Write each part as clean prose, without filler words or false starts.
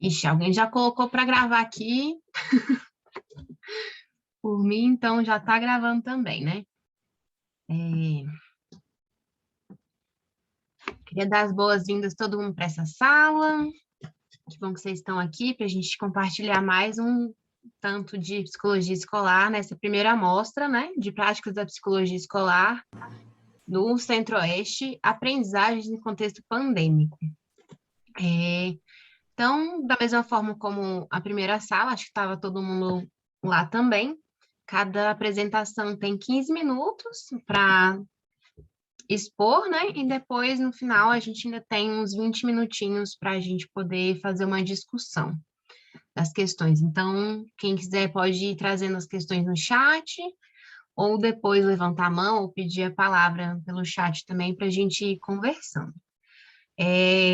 Ixi, alguém já colocou para gravar aqui. Por mim, então já está gravando também, né? Queria dar as boas-vindas a todo mundo para essa sala. Que bom que vocês estão aqui para a gente compartilhar mais um tanto de psicologia escolar nessa primeira amostra, né? De práticas da psicologia escolar no Centro-Oeste, aprendizagens em contexto pandêmico. Então, da mesma forma como a primeira sala, acho que estava todo mundo lá também. Cada apresentação tem 15 minutos para expor, né? E depois, no final, a gente ainda tem uns 20 minutinhos para a gente poder fazer uma discussão das questões. Então, quem quiser pode ir trazendo as questões no chat, ou depois levantar a mão ou pedir a palavra pelo chat também para a gente ir conversando.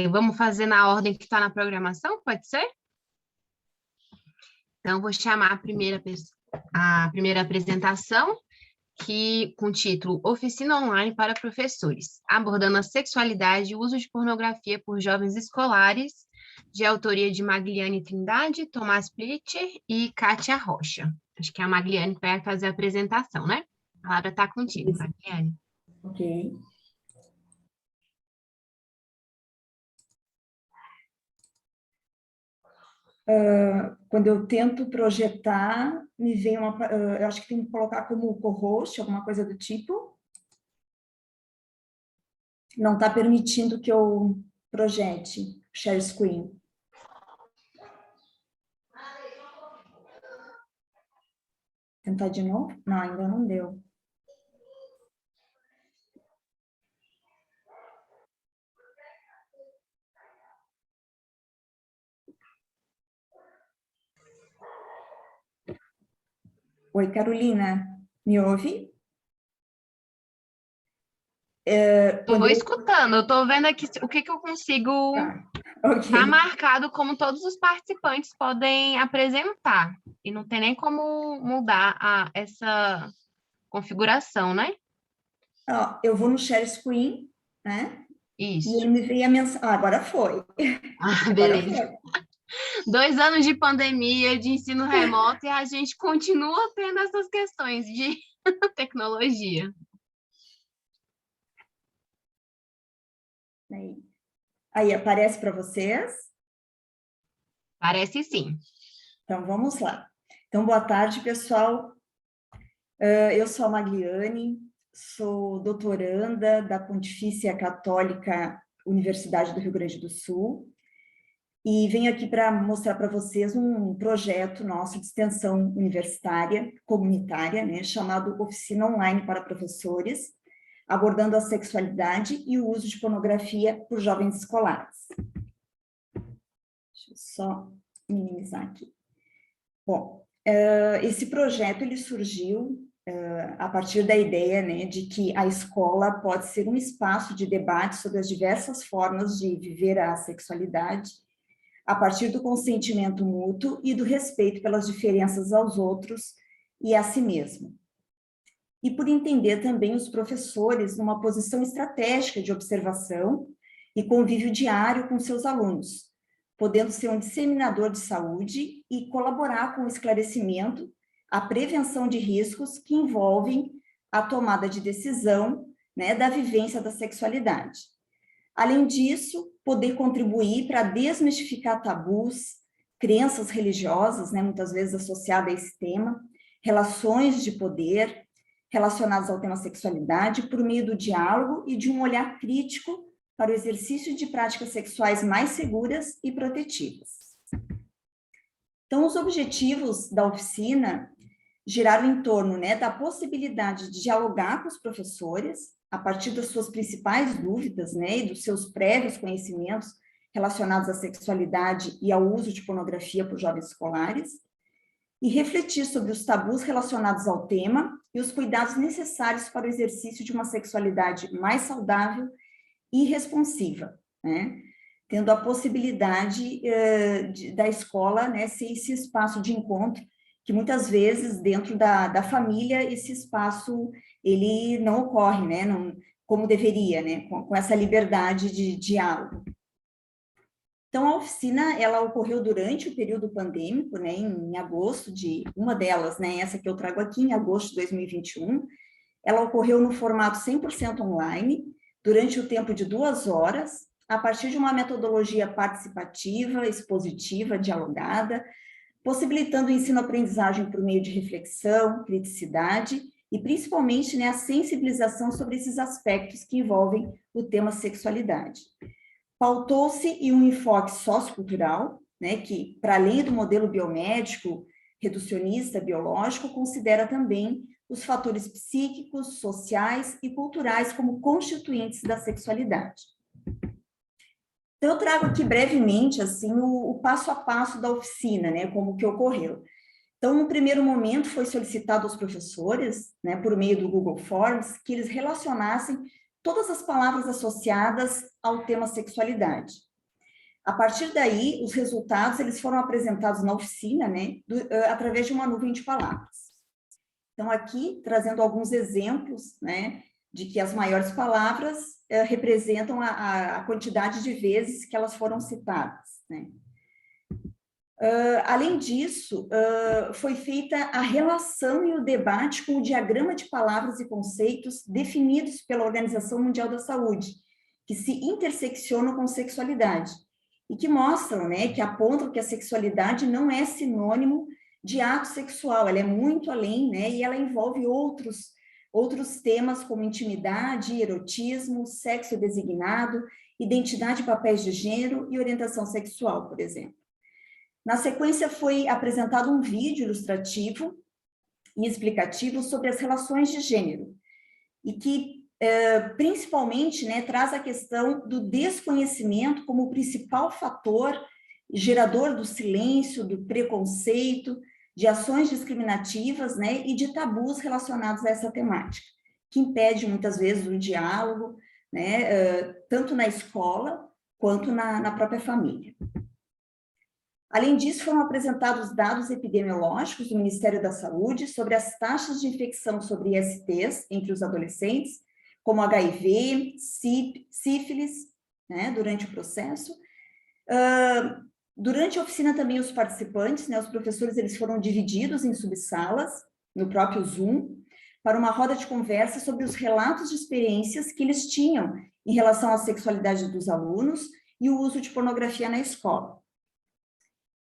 Vamos fazer na ordem que está na programação, pode ser? Então, vou chamar a primeira apresentação, com o título Oficina Online para Professores, abordando a sexualidade e o uso de pornografia por jovens escolares, de autoria de Magliane Trindade, Tomás Plitcher e Kátia Rocha. Acho que é a Magliane que vai fazer a apresentação, né? A palavra está contigo, Magliane. Ok. Quando eu tento projetar, me vem eu acho que tem que colocar como co-host, alguma coisa do tipo. Não está permitindo que eu projete, share screen. Tentar de novo? Não, ainda não deu. Oi, Carolina, me ouve? Estou escutando, eu estou vendo aqui o que eu consigo... Está marcado como todos os participantes podem apresentar, e não tem nem como mudar essa configuração, né? Eu vou no share screen, né? Isso. E ele me veio a mensagem... agora foi. Beleza. Agora foi. 2 anos de pandemia, de ensino remoto, e a gente continua tendo essas questões de tecnologia. Aí aparece para vocês? Parece sim. Então, vamos lá. Então, boa tarde, pessoal. Eu sou a Magliane, sou doutoranda da Pontifícia Católica Universidade do Rio Grande do Sul e venho aqui para mostrar para vocês um projeto nosso de extensão universitária, comunitária, né, chamado Oficina Online para Professores, abordando a sexualidade e o uso de pornografia por jovens escolares. Deixa eu só minimizar aqui. Bom, esse projeto ele surgiu a partir da ideia, né, de que a escola pode ser um espaço de debate sobre as diversas formas de viver a sexualidade, a partir do consentimento mútuo e do respeito pelas diferenças aos outros e a si mesmo. E por entender também os professores numa posição estratégica de observação e convívio diário com seus alunos, podendo ser um disseminador de saúde e colaborar com o esclarecimento, a prevenção de riscos que envolvem a tomada de decisão, né, da vivência da sexualidade. Além disso, poder contribuir para desmistificar tabus, crenças religiosas, né, muitas vezes associadas a esse tema, relações de poder relacionadas ao tema sexualidade, por meio do diálogo e de um olhar crítico para o exercício de práticas sexuais mais seguras e protetivas. Então, os objetivos da oficina giraram em torno, né, da possibilidade de dialogar com os professores a partir das suas principais dúvidas, né, e dos seus prévios conhecimentos relacionados à sexualidade e ao uso de pornografia por jovens escolares, e refletir sobre os tabus relacionados ao tema e os cuidados necessários para o exercício de uma sexualidade mais saudável e responsiva, né? Tendo a possibilidade da escola, né, ser esse espaço de encontro, que muitas vezes dentro da família esse espaço ele não ocorre, né, não, como deveria, né, com essa liberdade de diálogo. Então, a oficina, ela ocorreu durante o período pandêmico, né, em agosto uma delas, né, essa que eu trago aqui, em agosto de 2021, ela ocorreu no formato 100% online, durante o tempo de 2 horas, a partir de uma metodologia participativa, expositiva, dialogada, possibilitando o ensino-aprendizagem por meio de reflexão, criticidade e, principalmente, né, a sensibilização sobre esses aspectos que envolvem o tema sexualidade. Pautou-se em um enfoque sociocultural, né, que, para além do modelo biomédico, reducionista, biológico, considera também os fatores psíquicos, sociais e culturais como constituintes da sexualidade. Então, eu trago aqui brevemente, assim, o passo a passo da oficina, né, como que ocorreu. Então, no primeiro momento, foi solicitado aos professores, né, por meio do Google Forms, que eles relacionassem todas as palavras associadas ao tema sexualidade. A partir daí, os resultados, eles foram apresentados na oficina, né, através de uma nuvem de palavras. Então, aqui, trazendo alguns exemplos, né, de que as maiores palavras representam a quantidade de vezes que elas foram citadas, né. Além disso, foi feita a relação e o debate com o diagrama de palavras e conceitos definidos pela Organização Mundial da Saúde, que se interseccionam com sexualidade, e que mostram, né, que apontam que a sexualidade não é sinônimo de ato sexual, ela é muito além, né, e ela envolve outros temas como intimidade, erotismo, sexo designado, identidade e papéis de gênero e orientação sexual, por exemplo. Na sequência, foi apresentado um vídeo ilustrativo e explicativo sobre as relações de gênero, e que, principalmente, né, traz a questão do desconhecimento como o principal fator gerador do silêncio, do preconceito, de ações discriminativas, né, e de tabus relacionados a essa temática, que impede, muitas vezes, o diálogo, né, tanto na escola quanto na própria família. Além disso, foram apresentados dados epidemiológicos do Ministério da Saúde sobre as taxas de infecção sobre ISTs entre os adolescentes, como HIV, sífilis, né, durante o processo. Durante a oficina também os participantes, né, os professores, eles foram divididos em subsalas, no próprio Zoom, para uma roda de conversa sobre os relatos de experiências que eles tinham em relação à sexualidade dos alunos e o uso de pornografia na escola.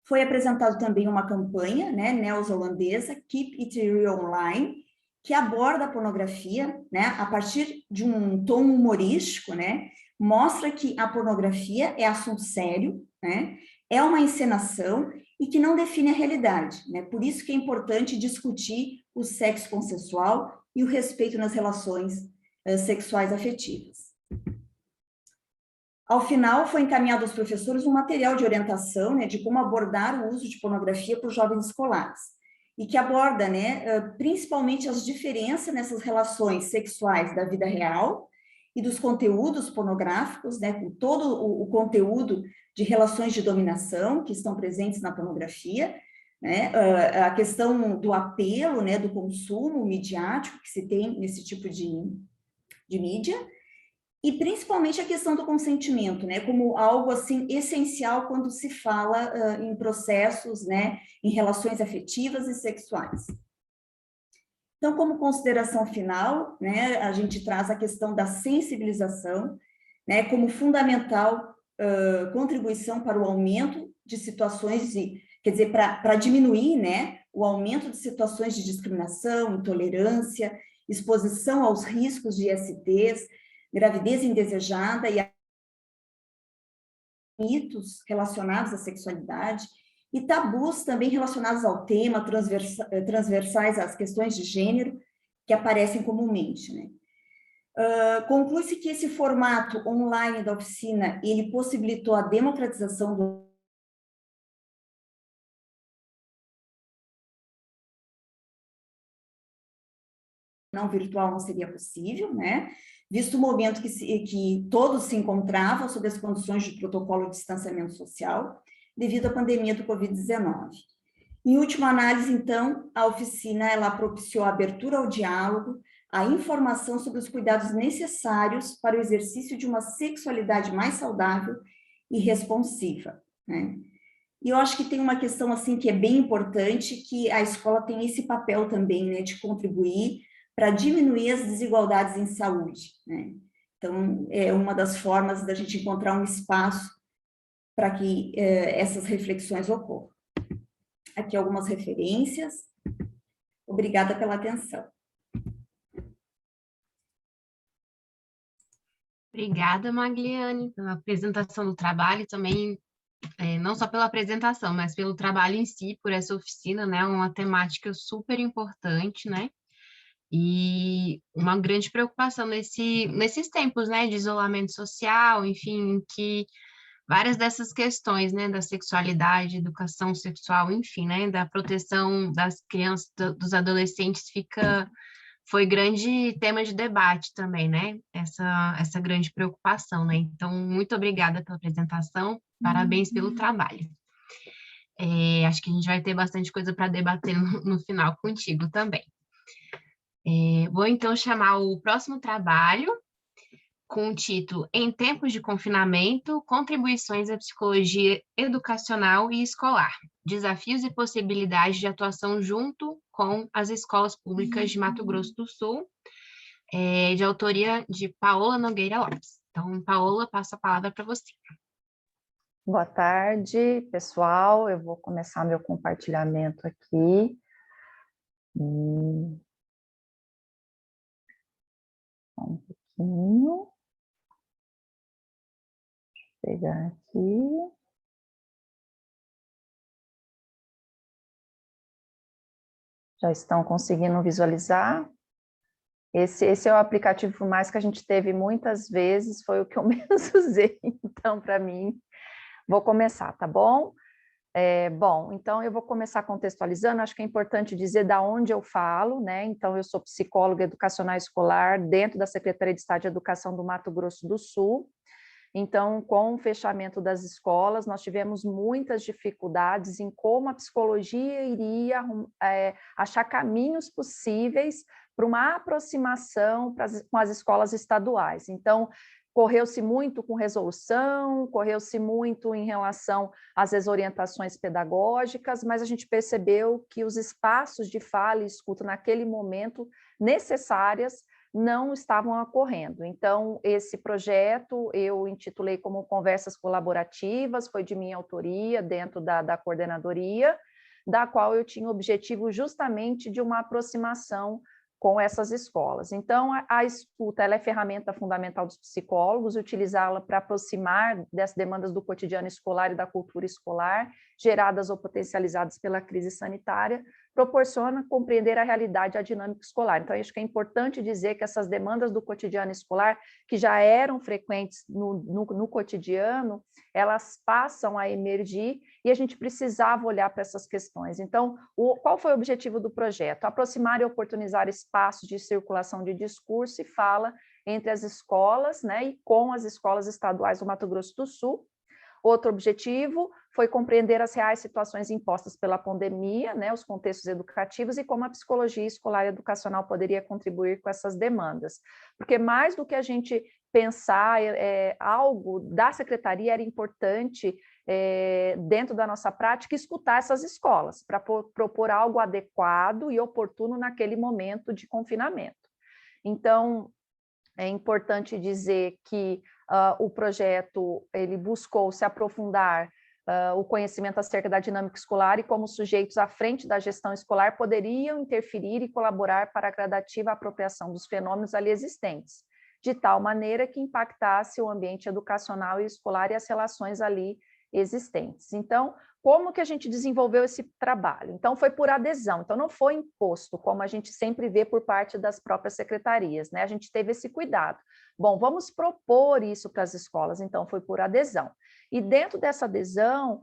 Foi apresentado também uma campanha, né, neozelandesa, Keep It Real Online, que aborda a pornografia, né, a partir de um tom humorístico, né, mostra que a pornografia é assunto sério, né, é uma encenação e que não define a realidade, né, por isso que é importante discutir o sexo consensual e o respeito nas relações sexuais afetivas. Ao final, foi encaminhado aos professores um material de orientação, né, de como abordar o uso de pornografia por jovens escolares, e que aborda, né, principalmente as diferenças nessas relações sexuais da vida real e dos conteúdos pornográficos, né, com todo o conteúdo de relações de dominação que estão presentes na pornografia, né, a questão do apelo, né, do consumo midiático que se tem nesse tipo de mídia, e principalmente a questão do consentimento, né, como algo assim essencial quando se fala em processos, né, em relações afetivas e sexuais. Então, como consideração final, né, a gente traz a questão da sensibilização, né, como fundamental contribuição para o aumento de situações de, quer dizer, para diminuir, né, o aumento de situações de discriminação, intolerância, exposição aos riscos de ISTs, gravidez indesejada e mitos relacionados à sexualidade e tabus também relacionados ao tema, transversais às questões de gênero que aparecem comumente, né? Conclui-se que esse formato online da oficina, ele possibilitou a democratização do não virtual não seria possível, né? Visto o momento que todos se encontravam sob as condições de protocolo de distanciamento social, devido à pandemia do Covid-19. Em última análise, então, a oficina ela propiciou a abertura ao diálogo, a informação sobre os cuidados necessários para o exercício de uma sexualidade mais saudável e responsiva, né? E eu acho que tem uma questão assim que é bem importante, que a escola tem esse papel também, né, de contribuir para diminuir as desigualdades em saúde, né? Então, é uma das formas da gente encontrar um espaço para que essas reflexões ocorram. Aqui algumas referências. Obrigada pela atenção. Obrigada, Magliane, pela apresentação do trabalho, também, não só pela apresentação, mas pelo trabalho em si, por essa oficina, né? Uma temática super importante, né? E uma grande preocupação nesses tempos, né? De isolamento social, enfim, em que várias dessas questões, né? Da sexualidade, educação sexual, enfim, né? Da proteção das crianças, dos adolescentes, foi grande tema de debate também, né? Essa grande preocupação, né? Então, muito obrigada pela apresentação, parabéns pelo trabalho. Acho que a gente vai ter bastante coisa para debater no final contigo também. Vou então chamar o próximo trabalho, com o título Em Tempos de Confinamento, Contribuições à Psicologia Educacional e Escolar, Desafios e Possibilidades de Atuação junto com as Escolas Públicas de Mato Grosso do Sul, de autoria de Paola Nogueira Lopes. Então, Paola, passo a palavra para você. Boa tarde, pessoal. Eu vou começar meu compartilhamento aqui. Só um pouquinho. Vou pegar aqui. Já estão conseguindo visualizar? Esse é o aplicativo, por mais que a gente teve muitas vezes, foi o que eu menos usei. Então, para mim, vou começar, tá bom? Bom, então eu vou começar contextualizando. Acho que é importante dizer da onde eu falo, né? Então, eu sou psicóloga educacional escolar dentro da Secretaria de Estado de Educação do Mato Grosso do Sul. Então, com o fechamento das escolas, nós tivemos muitas dificuldades em como a psicologia iria achar caminhos possíveis para uma aproximação com as escolas estaduais. Então, correu-se muito com resolução, correu-se muito em relação às orientações pedagógicas, mas a gente percebeu que os espaços de fala e escuta naquele momento necessárias não estavam ocorrendo. Então, esse projeto eu intitulei como Conversas Colaborativas, foi de minha autoria, dentro da coordenadoria, da qual eu tinha o objetivo justamente de uma aproximação com essas escolas. Então, a escuta ela é ferramenta fundamental dos psicólogos, utilizá-la para aproximar das demandas do cotidiano escolar e da cultura escolar, geradas ou potencializadas pela crise sanitária, proporciona compreender a realidade e a dinâmica escolar. Então, acho que é importante dizer que essas demandas do cotidiano escolar, que já eram frequentes no cotidiano, elas passam a emergir e a gente precisava olhar para essas questões. Então, qual foi o objetivo do projeto? Aproximar e oportunizar espaços de circulação de discurso e fala entre as escolas, né, e com as escolas estaduais do Mato Grosso do Sul. Outro objetivo foi compreender as reais situações impostas pela pandemia, né, os contextos educativos e como a psicologia escolar e educacional poderia contribuir com essas demandas. Porque mais do que a gente pensar algo da secretaria, era importante, dentro da nossa prática, escutar essas escolas, para propor algo adequado e oportuno naquele momento de confinamento. Então, é importante dizer que o projeto ele buscou se aprofundar o conhecimento acerca da dinâmica escolar e como os sujeitos à frente da gestão escolar poderiam interferir e colaborar para a gradativa apropriação dos fenômenos ali existentes, de tal maneira que impactasse o ambiente educacional e escolar e as relações ali existentes. Então, como que a gente desenvolveu esse trabalho? Então, foi por adesão, então não foi imposto, como a gente sempre vê por parte das próprias secretarias, né? A gente teve esse cuidado. Bom, vamos propor isso para as escolas, então foi por adesão. E dentro dessa adesão,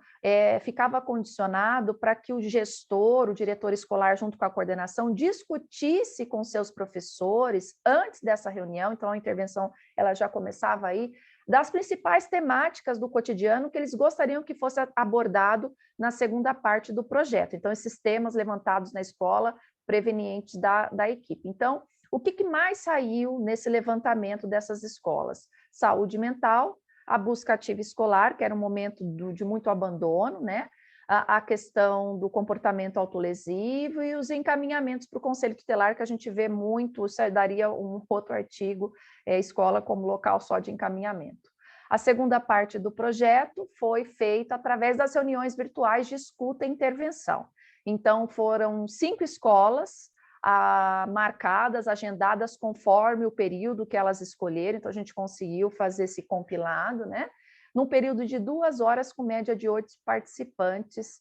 ficava condicionado para que o gestor, o diretor escolar, junto com a coordenação, discutisse com seus professores, antes dessa reunião, então a intervenção ela já começava aí, das principais temáticas do cotidiano que eles gostariam que fosse abordado na segunda parte do projeto. Então, esses temas levantados na escola, prevenientes da equipe. Então, o que mais saiu nesse levantamento dessas escolas? Saúde mental, a busca ativa escolar, que era um momento de muito abandono, né? A questão do comportamento autolesivo e os encaminhamentos para o Conselho Tutelar, que a gente vê muito, isso daria um outro artigo, escola como local só de encaminhamento. A segunda parte do projeto foi feita através das reuniões virtuais de escuta e intervenção. Então, foram 5 escolas marcadas, agendadas conforme o período que elas escolheram, então a gente conseguiu fazer esse compilado, né? Num período de 2 horas, com média de 8 participantes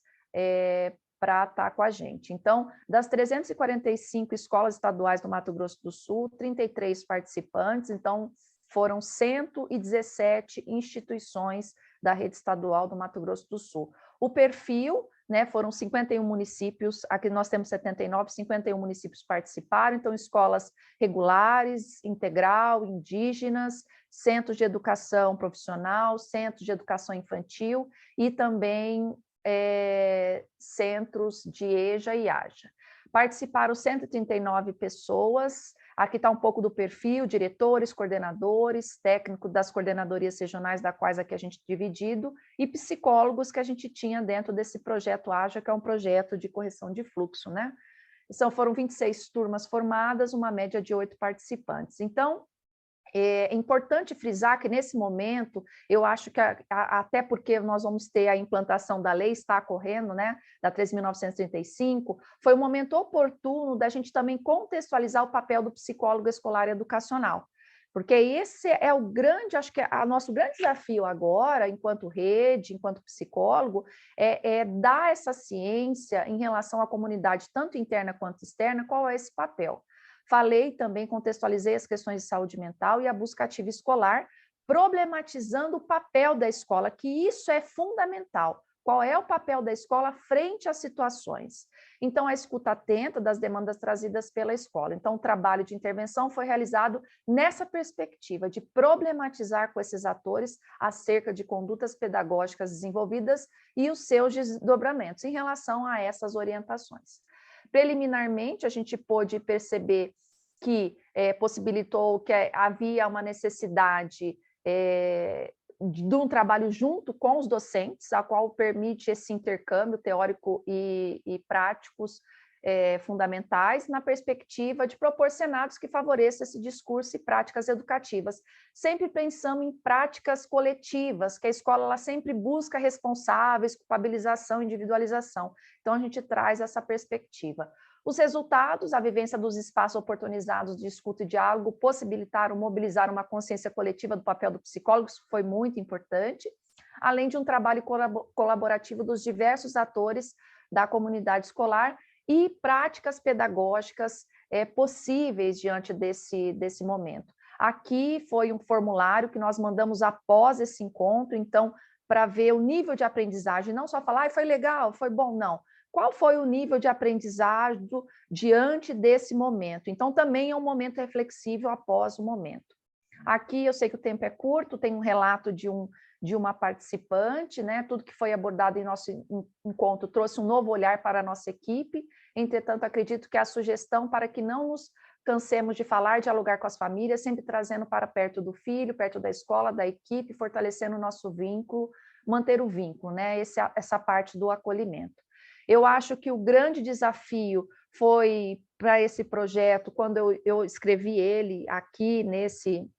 para estar com a gente. Então, das 345 escolas estaduais do Mato Grosso do Sul, 33 participantes, então foram 117 instituições da rede estadual do Mato Grosso do Sul. O perfil, né, foram 51 municípios, aqui nós temos 79, 51 municípios participaram, então escolas regulares, integral, indígenas, centros de educação profissional, centros de educação infantil e também centros de EJA e AJA. Participaram 139 pessoas, aqui está um pouco do perfil, diretores, coordenadores, técnicos das coordenadorias regionais, da quais aqui a gente dividido, e psicólogos que a gente tinha dentro desse projeto AJA, que é um projeto de correção de fluxo, né? Foram 26 turmas formadas, uma média de 8 participantes. Então, é importante frisar que, nesse momento, eu acho que, até porque nós vamos ter a implantação da lei, está ocorrendo, né, da 13.935, foi um momento oportuno da gente também contextualizar o papel do psicólogo escolar e educacional. Porque esse é o grande, acho que é o nosso grande desafio agora, enquanto rede, enquanto psicólogo, é dar essa ciência em relação à comunidade, tanto interna quanto externa, qual é esse papel. Falei também, contextualizei as questões de saúde mental e a busca ativa escolar, problematizando o papel da escola, que isso é fundamental. Qual é o papel da escola frente às situações? Então, a escuta atenta das demandas trazidas pela escola. Então, o trabalho de intervenção foi realizado nessa perspectiva de problematizar com esses atores acerca de condutas pedagógicas desenvolvidas e os seus desdobramentos em relação a essas orientações. Preliminarmente, a gente pôde perceber que possibilitou que havia uma necessidade de um trabalho junto com os docentes, a qual permite esse intercâmbio teórico e práticos fundamentais, na perspectiva de propor cenários que favoreçam esse discurso e práticas educativas, sempre pensando em práticas coletivas, que a escola ela sempre busca responsáveis, culpabilização, individualização. Então, a gente traz essa perspectiva. Os resultados, a vivência dos espaços oportunizados de escuta e diálogo possibilitaram mobilizar uma consciência coletiva do papel do psicólogo, isso foi muito importante, além de um trabalho colaborativo dos diversos atores da comunidade escolar e práticas pedagógicas possíveis diante desse momento. Aqui foi um formulário que nós mandamos após esse encontro, então, para ver o nível de aprendizagem, não só falar, foi legal, foi bom, não. Qual foi o nível de aprendizagem diante desse momento? Então, também é um momento reflexivo após o momento. Aqui, eu sei que o tempo é curto, tem um relato de uma participante, né? Tudo que foi abordado em nosso encontro trouxe um novo olhar para a nossa equipe. Entretanto, acredito que a sugestão para que não nos cansemos de falar, dialogar com as famílias, sempre trazendo para perto do filho, perto da escola, da equipe, fortalecendo o nosso vínculo, manter o vínculo, né? Essa parte do acolhimento. Eu acho que o grande desafio foi para esse projeto, quando eu escrevi ele aqui nesse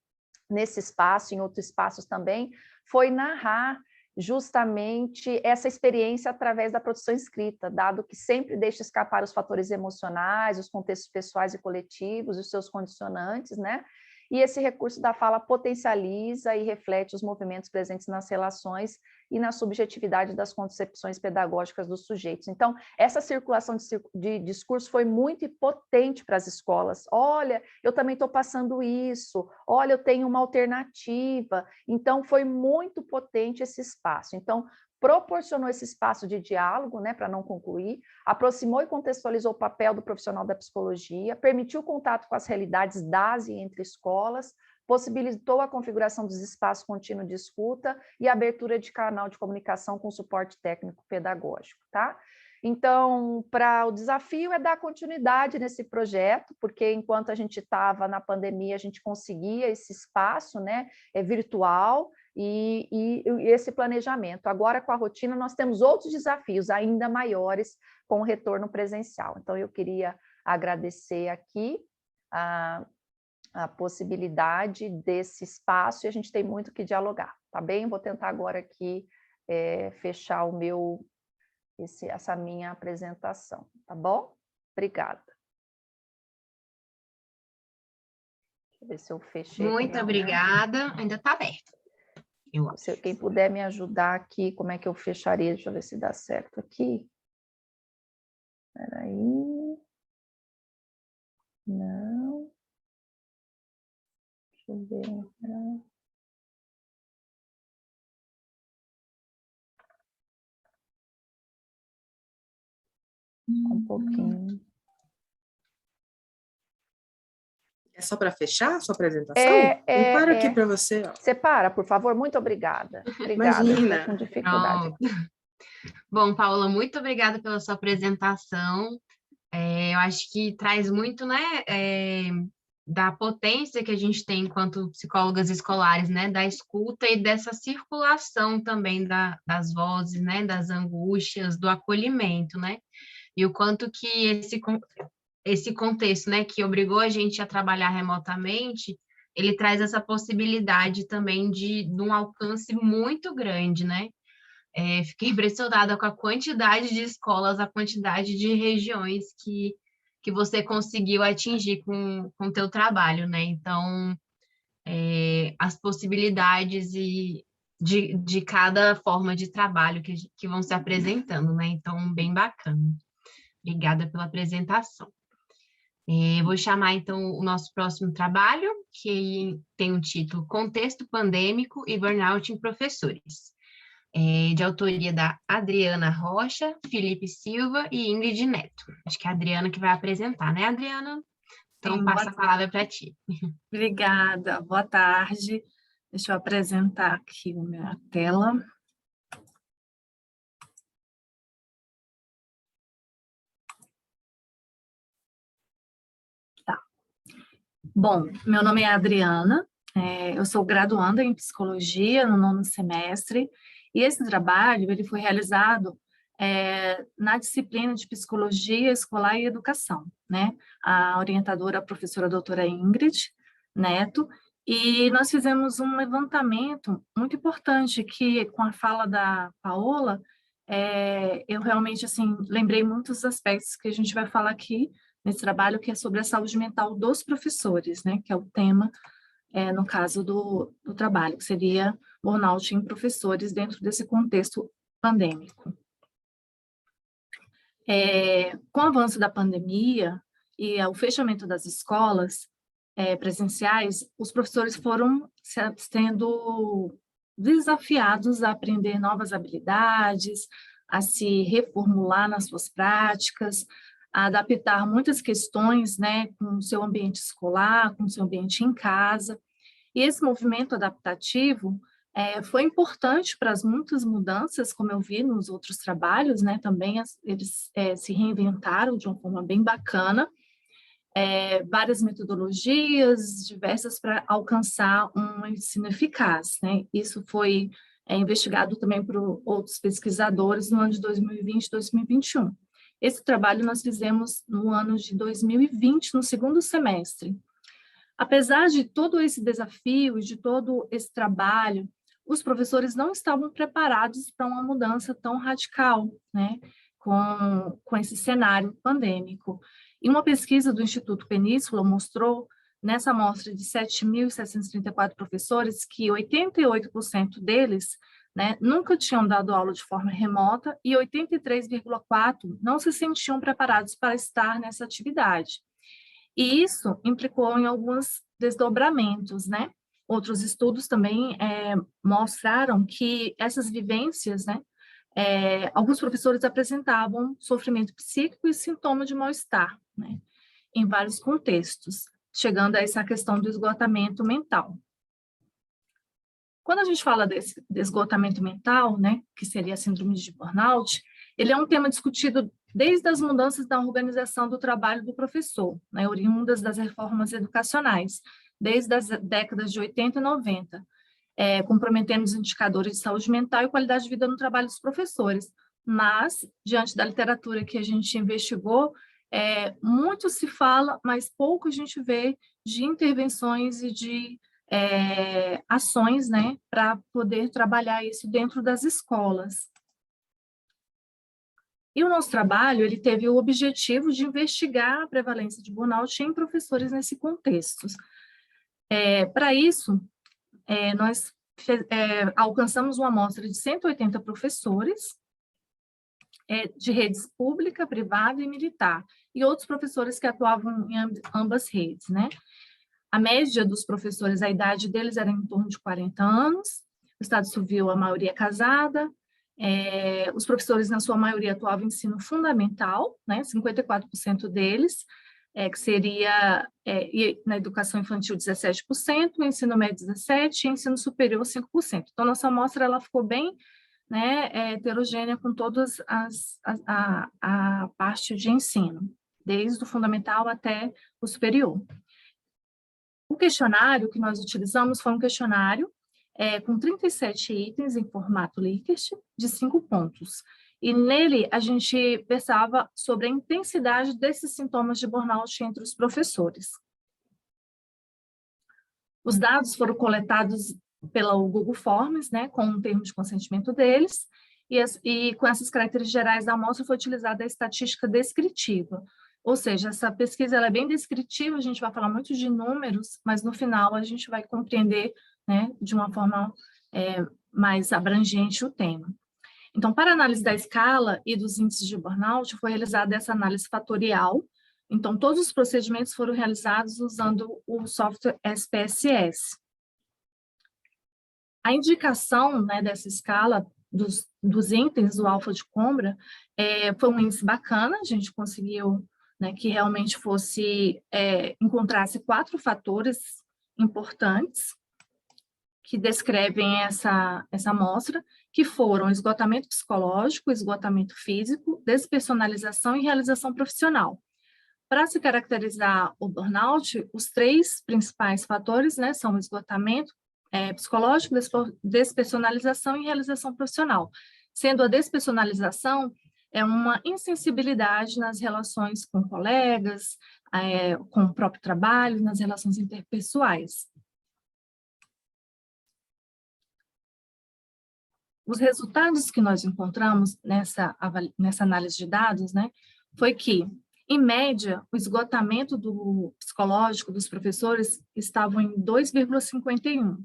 espaço, em outros espaços também, foi narrar justamente essa experiência através da produção escrita, dado que sempre deixa escapar os fatores emocionais, os contextos pessoais e coletivos, os seus condicionantes, né? E esse recurso da fala potencializa e reflete os movimentos presentes nas relações e na subjetividade das concepções pedagógicas dos sujeitos. Então, essa circulação de discurso foi muito potente para as escolas. Olha, eu também estou passando isso. Olha, eu tenho uma alternativa. Então, foi muito potente esse espaço. Então, proporcionou esse espaço de diálogo, né, para não concluir, aproximou e contextualizou o papel do profissional da psicologia, permitiu o contato com as realidades das e entre escolas, possibilitou a configuração dos espaços contínuos de escuta e a abertura de canal de comunicação com suporte técnico pedagógico, tá? Então, o desafio é dar continuidade nesse projeto, porque enquanto a gente estava na pandemia, a gente conseguia esse espaço, né, virtual, e esse planejamento. Agora, com a rotina, nós temos outros desafios ainda maiores com o retorno presencial. Então, eu queria agradecer aqui a possibilidade desse espaço, e a gente tem muito que dialogar, tá bem? Vou tentar agora aqui fechar essa minha apresentação, tá bom? Obrigada. Deixa eu ver se eu fechei. Muito obrigada. Ainda está aberto. Quem puder me ajudar aqui, como é que eu fecharia? Deixa eu ver se dá certo aqui. Espera aí. Não. Deixa eu ver. Um pouquinho. É só para fechar a sua apresentação? Eu paro aqui para você. Ó. Separa, por favor. Muito obrigada. Obrigada. Imagina. Com dificuldade. Bom, Paula, muito obrigada pela sua apresentação. Eu acho que traz muito, né, da potência que a gente tem enquanto psicólogas escolares, né, da escuta e dessa circulação também das vozes, né, das angústias, do acolhimento, né, e o quanto que esse contexto, né, que obrigou a gente a trabalhar remotamente, ele traz essa possibilidade também de um alcance muito grande, né? Fiquei impressionada com a quantidade de escolas, a quantidade de regiões que você conseguiu atingir com o teu trabalho, né? Então, as possibilidades de cada forma de trabalho que vão se apresentando, né? Então, bem bacana. Obrigada pela apresentação. Vou chamar, então, o nosso próximo trabalho, que tem o título Contexto Pandêmico e Burnout em Professores, de autoria da Adriana Rocha, Felipe Silva e Ingrid Neto. Acho que é a Adriana que vai apresentar, né, Adriana? Então, passo a palavra para ti. Obrigada, boa tarde. Deixa eu apresentar aqui a minha tela. Bom, meu nome é Adriana, eu sou graduanda em Psicologia no 9º semestre, e esse trabalho ele foi realizado na disciplina de Psicologia Escolar e Educação, né? A orientadora, a professora doutora Ingrid Neto, e nós fizemos um levantamento muito importante que, com a fala da Paola, eu realmente, assim, lembrei muitos aspectos que a gente vai falar aqui, nesse trabalho, que é sobre a saúde mental dos professores, né, que é o tema, no caso do trabalho, que seria burnout em professores dentro desse contexto pandêmico. Com o avanço da pandemia e o fechamento das escolas presenciais, os professores foram sendo desafiados a aprender novas habilidades, a se reformular nas suas práticas, a adaptar muitas questões, né, com o seu ambiente escolar, com o seu ambiente em casa. E esse movimento adaptativo foi importante para as muitas mudanças, como eu vi nos outros trabalhos, né, também eles se reinventaram de uma forma bem bacana, várias metodologias diversas para alcançar um ensino eficaz, né? Isso foi investigado também por outros pesquisadores no ano de 2020 e 2021. Esse trabalho nós fizemos no ano de 2020, no 2º semestre. Apesar de todo esse desafio e de todo esse trabalho, os professores não estavam preparados para uma mudança tão radical, né, com esse cenário pandêmico. E uma pesquisa do Instituto Península mostrou, nessa amostra de 7.734 professores, que 88% deles, né, nunca tinham dado aula de forma remota e 83,4% não se sentiam preparados para estar nessa atividade. E isso implicou em alguns desdobramentos, né? Outros estudos também mostraram que essas vivências, né, alguns professores apresentavam sofrimento psíquico e sintomas de mal-estar, né, em vários contextos, chegando a essa questão do esgotamento mental. Quando a gente fala de esgotamento mental, né, que seria a síndrome de burnout, ele é um tema discutido desde as mudanças da organização do trabalho do professor, né, oriundas das reformas educacionais, desde as décadas de 80 e 90. comprometendo os indicadores de saúde mental e qualidade de vida no trabalho dos professores. Mas, diante da literatura que a gente investigou, muito se fala, mas pouco a gente vê de intervenções e de ações, né, para poder trabalhar isso dentro das escolas. E o nosso trabalho, ele teve o objetivo de investigar a prevalência de burnout em professores nesse contexto. Para isso, nós alcançamos uma amostra de 180 professores de redes pública, privada e militar, e outros professores que atuavam em ambas redes, né? A média dos professores, a idade deles era em torno de 40 anos, o estado civil, a maioria casada, os professores, na sua maioria, atuavam em ensino fundamental, né? 54% deles, que seria na educação infantil 17%, no ensino médio 17% e ensino superior 5%. Então, nossa amostra ela ficou bem, né, heterogênea com todas a parte de ensino, desde o fundamental até o superior. O questionário que nós utilizamos foi um questionário com 37 itens em formato Likert, de 5 pontos. E nele a gente pensava sobre a intensidade desses sintomas de burnout entre os professores. Os dados foram coletados pelo Google Forms, né, com um termo de consentimento deles, e com essas características gerais da amostra foi utilizada a estatística descritiva. Ou seja, essa pesquisa ela é bem descritiva, a gente vai falar muito de números, mas no final a gente vai compreender, né, de uma forma mais abrangente o tema. Então, para a análise da escala e dos índices de burnout, foi realizada essa análise fatorial. Então, todos os procedimentos foram realizados usando o software SPSS. A indicação, né, dessa escala dos itens do Alpha de Combra foi um índice bacana, a gente conseguiu, né, que realmente encontrasse 4 fatores importantes que descrevem essa amostra, que foram esgotamento psicológico, esgotamento físico, despersonalização e realização profissional. Para se caracterizar o burnout, os 3 principais fatores, né, são o esgotamento psicológico, despersonalização e realização profissional. Sendo a despersonalização uma insensibilidade nas relações com colegas, com o próprio trabalho, nas relações interpessoais. Os resultados que nós encontramos nessa análise de dados, né, foi que, em média, o esgotamento do psicológico dos professores estava em 2,51.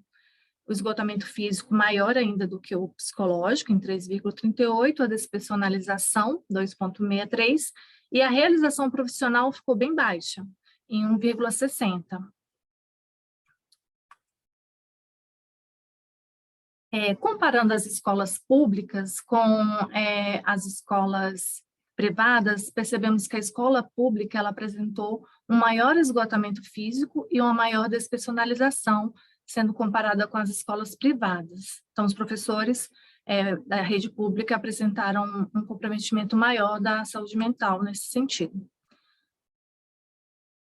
O esgotamento físico maior ainda do que o psicológico, em 3,38, a despersonalização, 2,63, e a realização profissional ficou bem baixa, em 1,60. Comparando as escolas públicas com as escolas privadas, percebemos que a escola pública ela apresentou um maior esgotamento físico e uma maior despersonalização, sendo comparada com as escolas privadas. Então, os professores da rede pública apresentaram um comprometimento maior da saúde mental nesse sentido.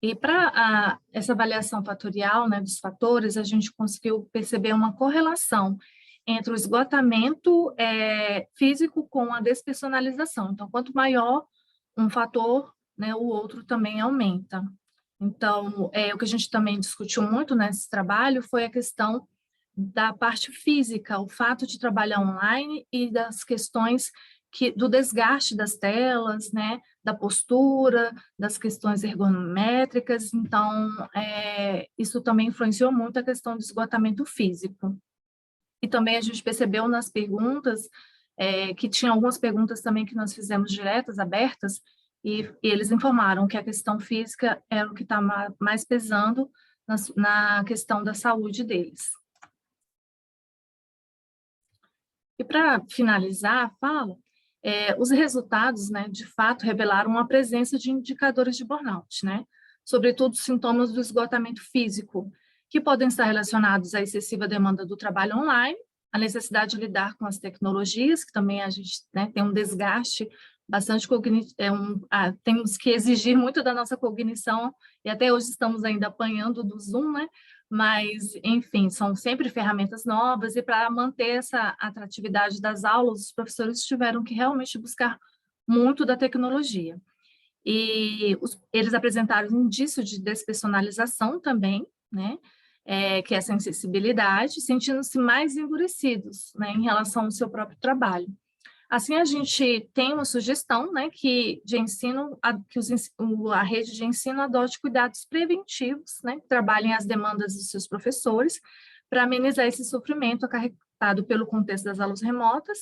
E para essa avaliação fatorial, né, dos fatores, a gente conseguiu perceber uma correlação entre o esgotamento físico com a despersonalização. Então, quanto maior um fator, né, o outro também aumenta. Então, o que a gente também discutiu muito nesse trabalho foi a questão da parte física, o fato de trabalhar online e das questões do desgaste das telas, né, da postura, das questões ergonométricas. Então, isso também influenciou muito a questão do esgotamento físico. E também a gente percebeu nas perguntas, que tinha algumas perguntas também que nós fizemos diretas, abertas, e eles informaram que a questão física era o que está mais pesando na questão da saúde deles. E para finalizar a fala, os resultados, né, de fato, revelaram a presença de indicadores de burnout, né? Sobretudo sintomas do esgotamento físico, que podem estar relacionados à excessiva demanda do trabalho online, a necessidade de lidar com as tecnologias, que também a gente, né, tem um desgaste bastante cognitivo, temos que exigir muito da nossa cognição, e até hoje estamos ainda apanhando do Zoom, né? Mas, enfim, são sempre ferramentas novas, e para manter essa atratividade das aulas, os professores tiveram que realmente buscar muito da tecnologia. E eles apresentaram um indício de despersonalização também, né? Que é essa insensibilidade, sentindo-se mais endurecidos, né, em relação ao seu próprio trabalho. Assim, a gente tem uma sugestão, né, que a rede de ensino adote cuidados preventivos, né, que trabalhem as demandas dos seus professores para amenizar esse sofrimento acarretado pelo contexto das aulas remotas.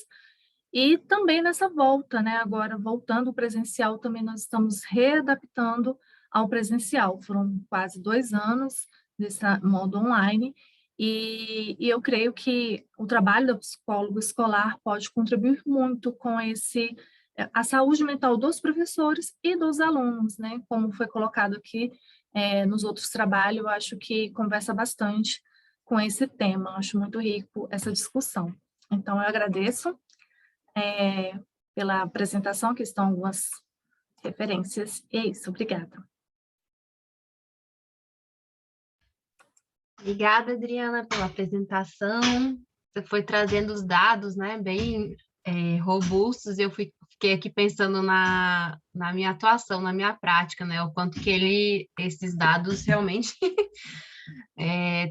E também nessa volta, né, agora voltando ao presencial, também nós estamos readaptando ao presencial. Foram quase 2 anos nesse modo online, e eu creio que o trabalho do psicólogo escolar pode contribuir muito com a saúde mental dos professores e dos alunos, né? Como foi colocado aqui nos outros trabalhos, eu acho que conversa bastante com esse tema, eu acho muito rico essa discussão. Então, eu agradeço pela apresentação, que estão algumas referências, e é isso, obrigada. Obrigada, Adriana, pela apresentação. Você foi trazendo os dados, né, bem robustos. Eu fiquei aqui pensando na minha atuação, na minha prática, né, o quanto que esses dados realmente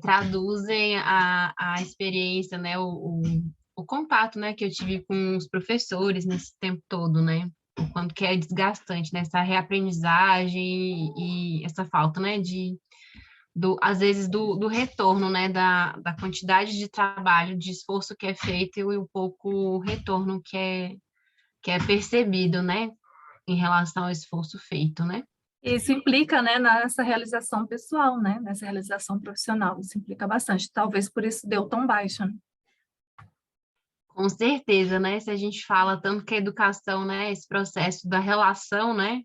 traduzem a experiência, né, o contato, né, que eu tive com os professores nesse tempo todo, né, o quanto que é desgastante, né, essa reaprendizagem e essa falta, né, às vezes do retorno, né, da quantidade de trabalho, de esforço que é feito e o pouco retorno que é percebido, né, em relação ao esforço feito, né. Isso implica, né, nessa realização pessoal, né, nessa realização profissional, isso implica bastante, talvez por isso deu tão baixo, né? Com certeza, né, se a gente fala tanto que a educação, né, esse processo da relação, né,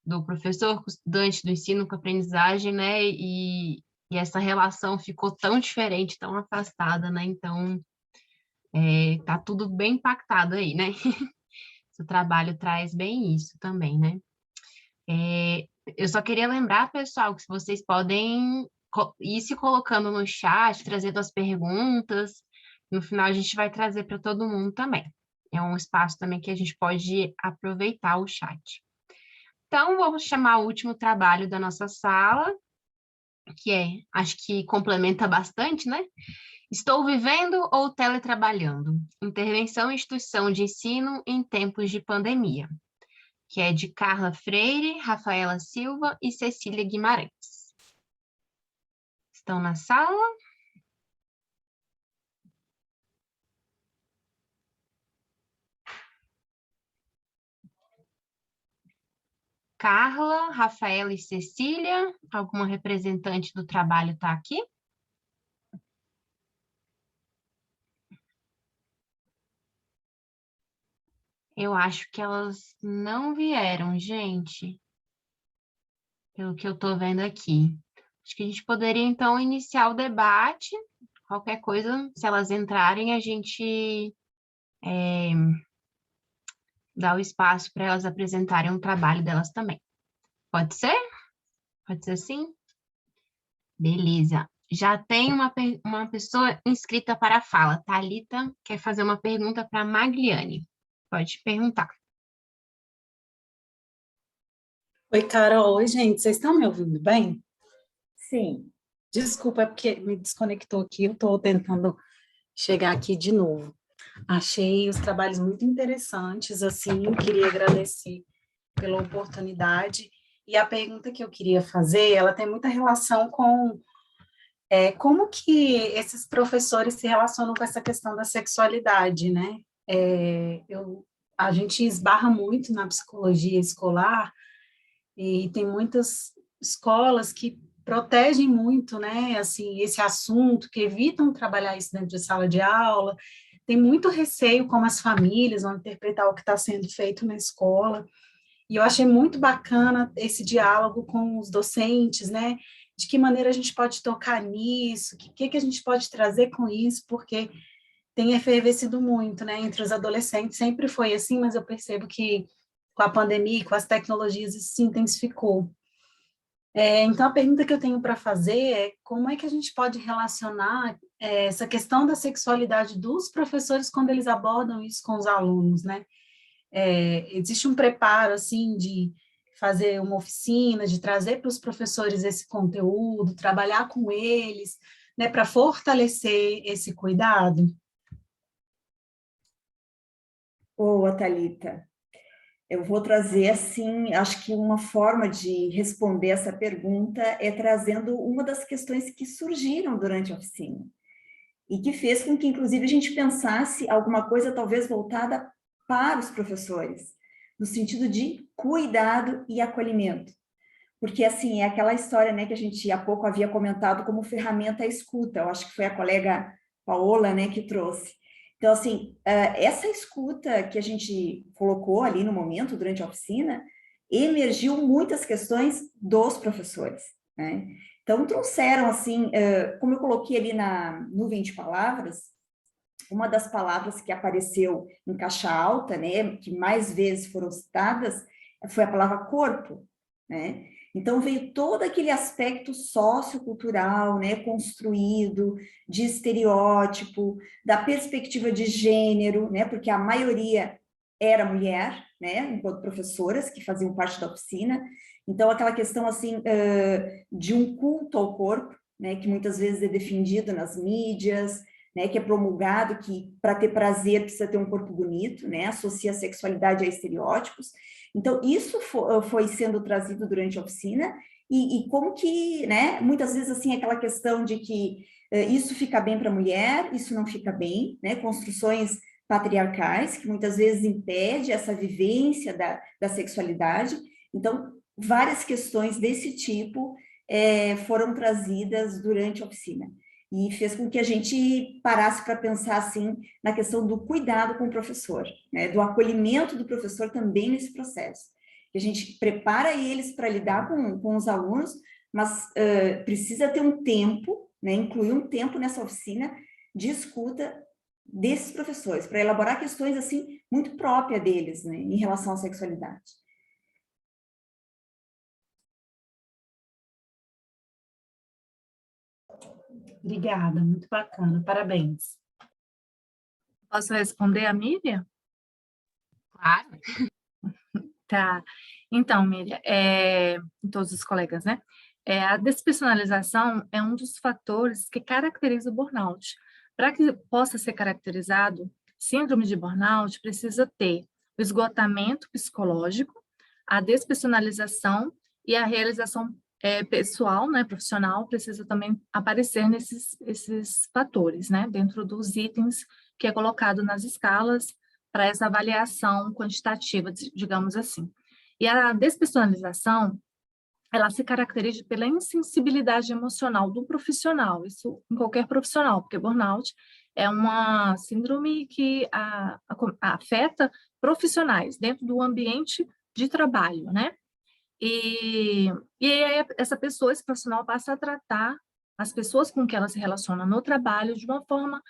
do professor com o estudante, do ensino com a aprendizagem, né, e essa relação ficou tão diferente, tão afastada, né, então tá tudo bem impactado aí, né, o trabalho traz bem isso também, né. Eu só queria lembrar, pessoal, que vocês podem ir se colocando no chat, trazendo as perguntas, no final a gente vai trazer para todo mundo também. É um espaço também que a gente pode aproveitar o chat. Então, vamos chamar o último trabalho da nossa sala, que acho que complementa bastante, né? Estou vivendo ou teletrabalhando? Intervenção em instituição de ensino em tempos de pandemia, que é de Carla Freire, Rafaela Silva e Cecília Guimarães. Estão na sala? Carla, Rafaela e Cecília, alguma representante do trabalho está aqui? Eu acho que elas não vieram, gente, pelo que eu estou vendo aqui. Acho que a gente poderia, então, iniciar o debate. Qualquer coisa, se elas entrarem, a gente dá o espaço para elas apresentarem o trabalho delas também. Pode ser? Pode ser sim? Beleza. Já tem uma pessoa inscrita para a fala. Thalita quer fazer uma pergunta para a Magliane. Pode perguntar. Oi, Carol. Oi, gente. Vocês estão me ouvindo bem? Sim. Desculpa, é porque me desconectou aqui. Eu estou tentando chegar aqui de novo. Achei os trabalhos muito interessantes, assim, queria agradecer pela oportunidade. E a pergunta que eu queria fazer, ela tem muita relação com como que esses professores se relacionam com essa questão da sexualidade, né? A gente esbarra muito na psicologia escolar e tem muitas escolas que protegem muito, né, assim, esse assunto, que evitam trabalhar isso dentro de sala de aula, tem muito receio como as famílias vão interpretar o que está sendo feito na escola, e eu achei muito bacana esse diálogo com os docentes, né, de que maneira a gente pode tocar nisso, o que a gente pode trazer com isso, porque tem efervescido muito, né, entre os adolescentes, sempre foi assim, mas eu percebo que com a pandemia, com as tecnologias, isso se intensificou. Então, a pergunta que eu tenho para fazer é como é que a gente pode relacionar essa questão da sexualidade dos professores quando eles abordam isso com os alunos, né? Existe um preparo, assim, de fazer uma oficina, de trazer para os professores esse conteúdo, trabalhar com eles, né, para fortalecer esse cuidado? Boa, Thalita. Eu vou trazer, assim, acho que uma forma de responder essa pergunta é trazendo uma das questões que surgiram durante a oficina e que fez com que, inclusive, a gente pensasse alguma coisa talvez voltada para os professores, no sentido de cuidado e acolhimento. Porque, assim, é aquela história, né, que a gente há pouco havia comentado como ferramenta à escuta. Eu acho que foi a colega Paola, né, que trouxe. Então, assim, essa escuta que a gente colocou ali no momento, durante a oficina, emergiu muitas questões dos professores, né? Então, trouxeram, assim, como eu coloquei ali na nuvem de palavras, uma das palavras que apareceu em caixa alta, né, que mais vezes foram citadas, foi a palavra corpo, né? Então, veio todo aquele aspecto sociocultural, né, construído, de estereótipo, da perspectiva de gênero, né, porque a maioria era mulher, né, enquanto professoras que faziam parte da oficina. Então, aquela questão, assim, de um culto ao corpo, né, que muitas vezes é defendido nas mídias, né, que é promulgado que para ter prazer precisa ter um corpo bonito, né, associa a sexualidade a estereótipos. Então, isso foi sendo trazido durante a oficina, e como que, né, muitas vezes, assim, aquela questão de que isso fica bem para a mulher, isso não fica bem, né, construções patriarcais, que muitas vezes impede essa vivência da sexualidade. Então, várias questões desse tipo foram trazidas durante a oficina. E fez com que a gente parasse para pensar, assim, na questão do cuidado com o professor, né, do acolhimento do professor também nesse processo. Que a gente prepara eles para lidar com os alunos, mas precisa ter um tempo, né, incluir um tempo nessa oficina de escuta desses professores, para elaborar questões, assim, muito próprias deles, né, em relação à sexualidade. Obrigada, muito bacana, parabéns. Posso responder a Miriam? Claro. Tá. Então, Miriam, todos os colegas, né? A despersonalização é um dos fatores que caracteriza o burnout. Para que possa ser caracterizado, síndrome de burnout precisa ter o esgotamento psicológico, a despersonalização e a realização pessoal, né, profissional, precisa também aparecer esses fatores, né, dentro dos itens que é colocado nas escalas para essa avaliação quantitativa, digamos assim. E a despersonalização, ela se caracteriza pela insensibilidade emocional do profissional, isso em qualquer profissional, porque burnout é uma síndrome que afeta profissionais dentro do ambiente de trabalho, né? E aí essa pessoa, esse profissional, passa a tratar as pessoas com que ela se relaciona no trabalho de uma forma,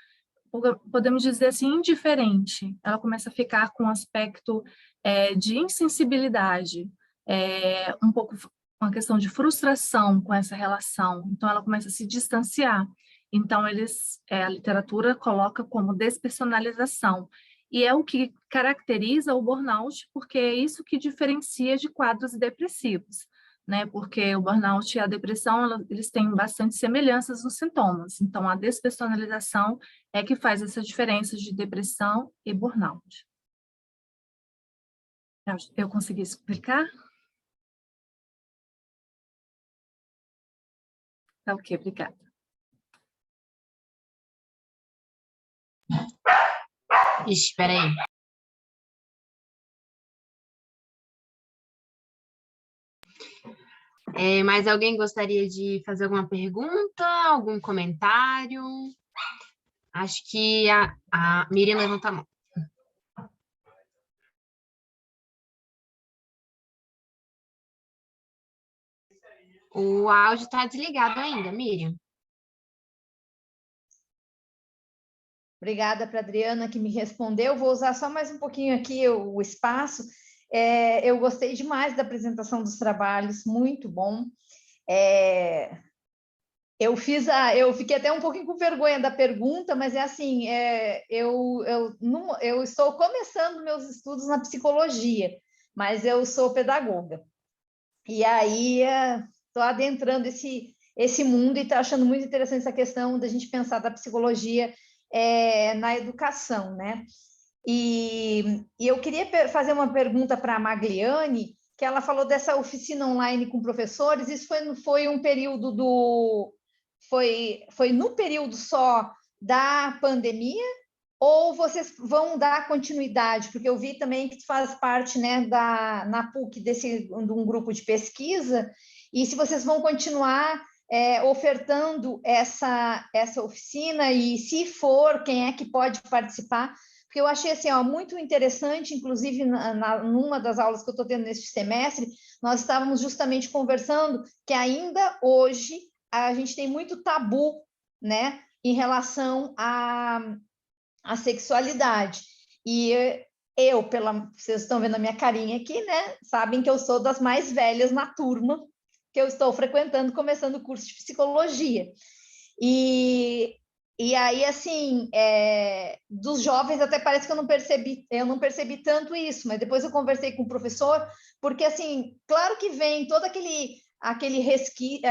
podemos dizer assim, indiferente. Ela começa a ficar com um aspecto de insensibilidade, um pouco uma questão de frustração com essa relação. Então, ela começa a se distanciar. Então, a literatura coloca como despersonalização. E é o que caracteriza o burnout, porque é isso que diferencia de quadros depressivos, né? Porque o burnout e a depressão, eles têm bastante semelhanças nos sintomas. Então, a despersonalização é que faz essa diferença de depressão e burnout. Eu consegui explicar? Tá ok, obrigada. Espera aí. Mais alguém gostaria de fazer alguma pergunta, algum comentário? Acho que a Miriam levanta a mão. O áudio está desligado ainda, Miriam. Obrigada para a Adriana que me respondeu. Vou usar só mais um pouquinho aqui o espaço. Eu gostei demais da apresentação dos trabalhos, muito bom. Eu fiquei até um pouquinho com vergonha da pergunta, mas é assim, eu estou começando meus estudos na psicologia, mas eu sou pedagoga. E aí estou adentrando esse mundo e estou achando muito interessante essa questão da gente pensar da psicologia na educação, né? E eu queria fazer uma pergunta para a Magliane, que ela falou dessa oficina online com professores. Isso foi um período foi no período só da pandemia, ou vocês vão dar continuidade? Porque eu vi também que tu faz parte, né, na PUC de um grupo de pesquisa, e se vocês vão continuar ofertando essa oficina, e se for, quem é que pode participar? Porque eu achei assim, muito interessante, inclusive numa das aulas que eu estou tendo neste semestre, nós estávamos justamente conversando que ainda hoje a gente tem muito tabu, né, em relação à sexualidade. E vocês estão vendo a minha carinha aqui, né, sabem que eu sou das mais velhas na turma que eu estou frequentando, começando o curso de psicologia. E aí, assim, dos jovens até parece que eu não percebi tanto isso, mas depois eu conversei com o professor, porque, assim, claro que vem todo aquele resquício,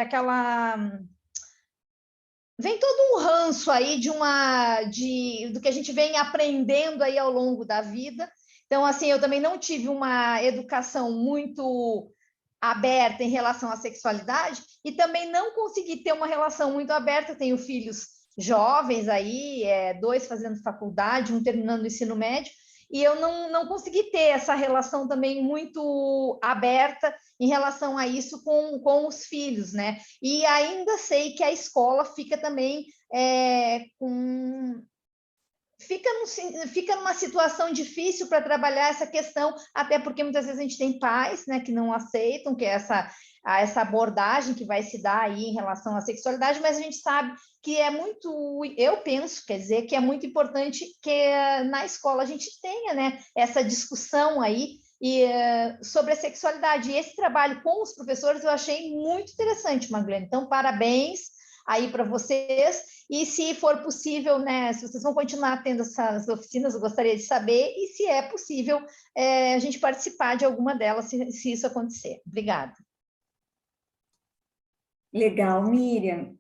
vem todo um ranço aí do que a gente vem aprendendo aí ao longo da vida. Então, assim, eu também não tive uma educação muito aberta em relação à sexualidade e também não consegui ter uma relação muito aberta. Eu tenho filhos jovens aí, 2 fazendo faculdade, 1 terminando o ensino médio, e eu não consegui ter essa relação também muito aberta em relação a isso com os filhos, né? E ainda sei que a escola fica também fica numa situação difícil para trabalhar essa questão, até porque muitas vezes a gente tem pais, né, que não aceitam que essa abordagem que vai se dar aí em relação à sexualidade, mas a gente sabe que eu penso, quer dizer, que é muito importante que na escola a gente tenha, né, essa discussão aí sobre a sexualidade. E esse trabalho com os professores eu achei muito interessante, Magliane. Então, parabéns aí para vocês. E se for possível, né, se vocês vão continuar tendo essas oficinas, eu gostaria de saber, e se é possível a gente participar de alguma delas, se isso acontecer. Obrigada. Legal, Miriam.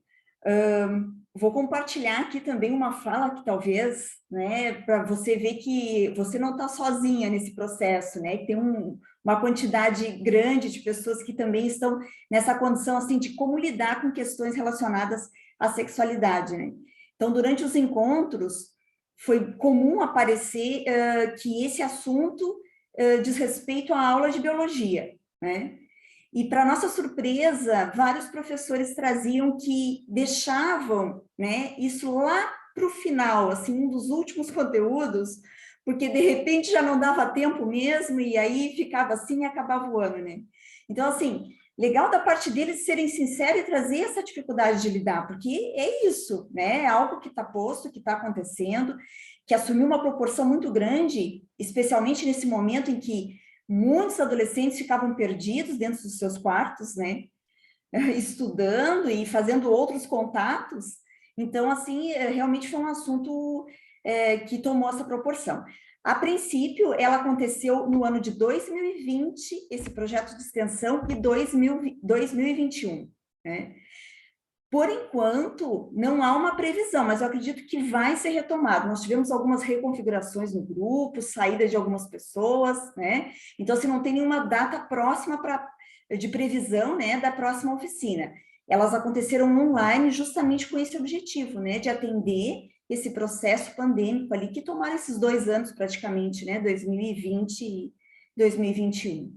Vou compartilhar aqui também uma fala que talvez, né, para você ver que você não está sozinha nesse processo, né, que tem uma quantidade grande de pessoas que também estão nessa condição, assim, de como lidar com questões relacionadas à sexualidade, né. Então, durante os encontros, foi comum aparecer que esse assunto diz respeito à aula de biologia, né. E, para nossa surpresa, vários professores traziam que deixavam, né, isso lá para o final, assim, um dos últimos conteúdos, porque, de repente, já não dava tempo mesmo, e aí ficava assim e acabava o ano, né? Então, assim, legal da parte deles serem sinceros e trazer essa dificuldade de lidar, porque é isso, né? É algo que está posto, que está acontecendo, que assumiu uma proporção muito grande, especialmente nesse momento em que muitos adolescentes ficavam perdidos dentro dos seus quartos, né? Estudando e fazendo outros contatos. Então, assim, realmente foi um assunto que tomou essa proporção. A princípio, ela aconteceu no ano de 2020, esse projeto de extensão, e 2021, né? Por enquanto, não há uma previsão, mas eu acredito que vai ser retomado. Nós tivemos algumas reconfigurações no grupo, saída de algumas pessoas, né? Então, assim, não tem nenhuma data próxima de previsão, né, da próxima oficina. Elas aconteceram online justamente com esse objetivo, né, de atender esse processo pandêmico ali, que tomaram esses 2 anos praticamente, né, 2020 e 2021.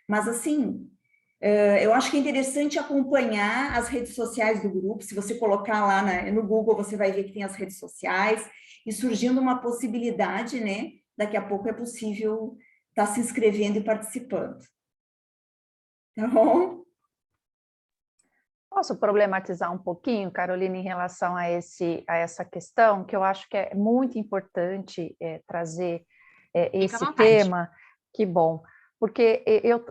Mas, assim, eu acho que é interessante acompanhar as redes sociais do grupo. Se você colocar lá no Google, você vai ver que tem as redes sociais, e surgindo uma possibilidade, né? Daqui a pouco é possível estar se inscrevendo e participando. Tá bom? Posso problematizar um pouquinho, Carolina, em relação a essa questão, que eu acho que é muito importante trazer esse tema. Que bom. porque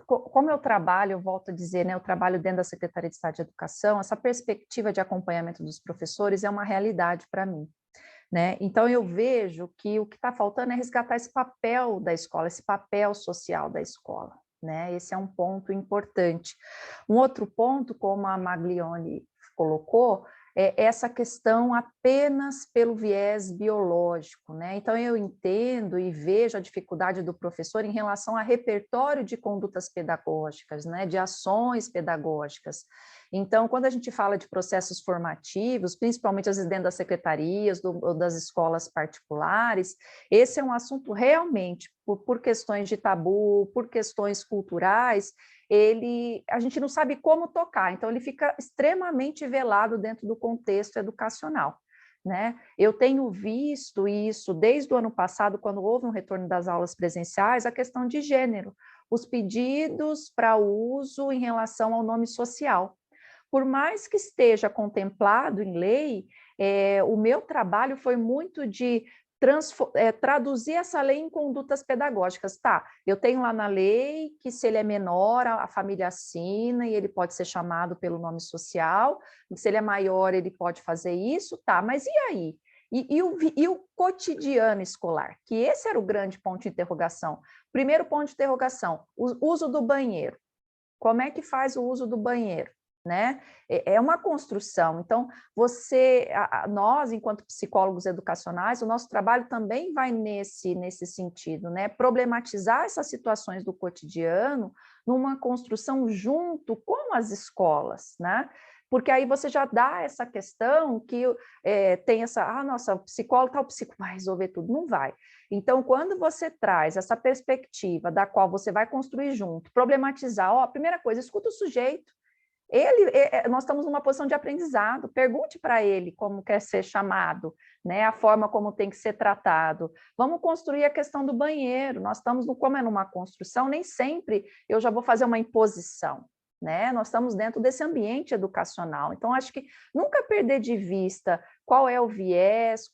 como eu trabalho, eu volto a dizer, né, eu trabalho dentro da Secretaria de Estado de Educação, essa perspectiva de acompanhamento dos professores é uma realidade para mim, né? Então, eu vejo que o que está faltando é resgatar esse papel da escola, esse papel social da escola, né? Esse é um ponto importante. Um outro ponto, como a Maglione colocou, é essa questão apenas pelo viés biológico, né? Então, eu entendo e vejo a dificuldade do professor em relação a repertório de condutas pedagógicas, né? De ações pedagógicas. Então, quando a gente fala de processos formativos, principalmente às vezes dentro das secretarias ou das escolas particulares, esse é um assunto realmente, por questões de tabu, por questões culturais, a gente não sabe como tocar, então ele fica extremamente velado dentro do contexto educacional, né? Eu tenho visto isso desde o ano passado, quando houve um retorno das aulas presenciais, a questão de gênero, os pedidos para uso em relação ao nome social. Por mais que esteja contemplado em lei, o meu trabalho foi muito de traduzir essa lei em condutas pedagógicas. Tá, eu tenho lá na lei que se ele é menor, a família assina e ele pode ser chamado pelo nome social, se ele é maior, ele pode fazer isso, tá, mas e aí? E o cotidiano escolar? Que esse era o grande ponto de interrogação. Primeiro ponto de interrogação, o uso do banheiro. Como é que faz o uso do banheiro? Né? É uma construção. Então, nós, enquanto psicólogos educacionais, o nosso trabalho também vai nesse sentido, né? Problematizar essas situações do cotidiano numa construção junto com as escolas, né? Porque aí você já dá essa questão que tem essa, nossa, o psicólogo vai resolver tudo. Não vai. Então, quando você traz essa perspectiva da qual você vai construir junto, problematizar, primeira coisa, escuta o sujeito. Nós estamos numa posição de aprendizado, pergunte para ele como quer ser chamado, né? A forma como tem que ser tratado. Vamos construir a questão do banheiro, nós estamos, como é numa construção, nem sempre eu já vou fazer uma imposição, né? Nós estamos dentro desse ambiente educacional, então acho que nunca perder de vista qual é o viés,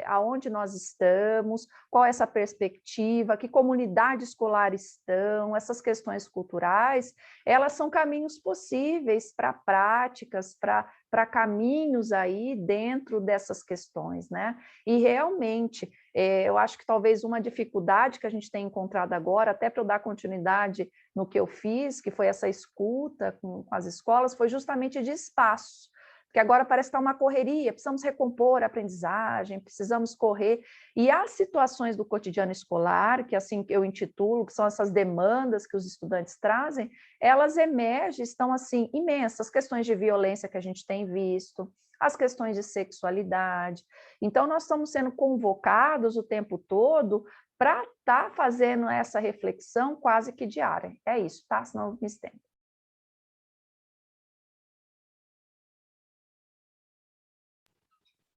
aonde nós estamos, qual é essa perspectiva, que comunidade escolar estão, essas questões culturais, elas são caminhos possíveis para práticas, para caminhos aí dentro dessas questões, né? E realmente, eu acho que talvez uma dificuldade que a gente tem encontrado agora, até para eu dar continuidade no que eu fiz, que foi essa escuta com as escolas, foi justamente de espaço. Porque agora parece que está uma correria, precisamos recompor a aprendizagem, precisamos correr. E as situações do cotidiano escolar, que assim eu intitulo, que são essas demandas que os estudantes trazem, elas emergem, estão assim imensas, questões de violência que a gente tem visto, as questões de sexualidade. Então, nós estamos sendo convocados o tempo todo para estar fazendo essa reflexão quase que diária. É isso, tá? Senão eu me estendo.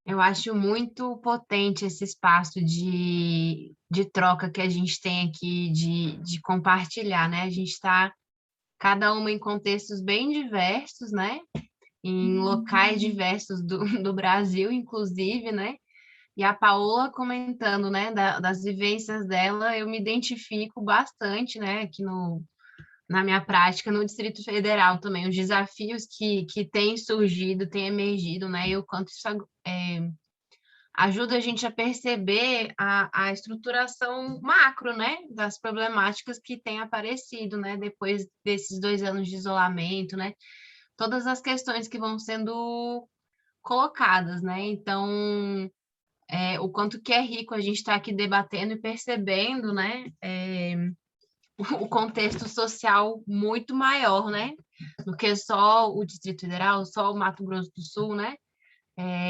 Eu acho muito potente esse espaço de troca que a gente tem aqui, de compartilhar, né? A gente está, cada uma em contextos bem diversos, né? Em locais diversos do Brasil, inclusive, né? E a Paola comentando, né, das vivências dela, eu me identifico bastante, né, aqui na minha prática no Distrito Federal também, os desafios que têm surgido, têm emergido, né, e o quanto isso ajuda a gente a perceber a estruturação macro, né, das problemáticas que têm aparecido, né, depois desses 2 anos de isolamento, né, todas as questões que vão sendo colocadas, né, então, o quanto que é rico a gente estar aqui debatendo e percebendo, né, o contexto social muito maior, né, do que só o Distrito Federal, só o Mato Grosso do Sul, né,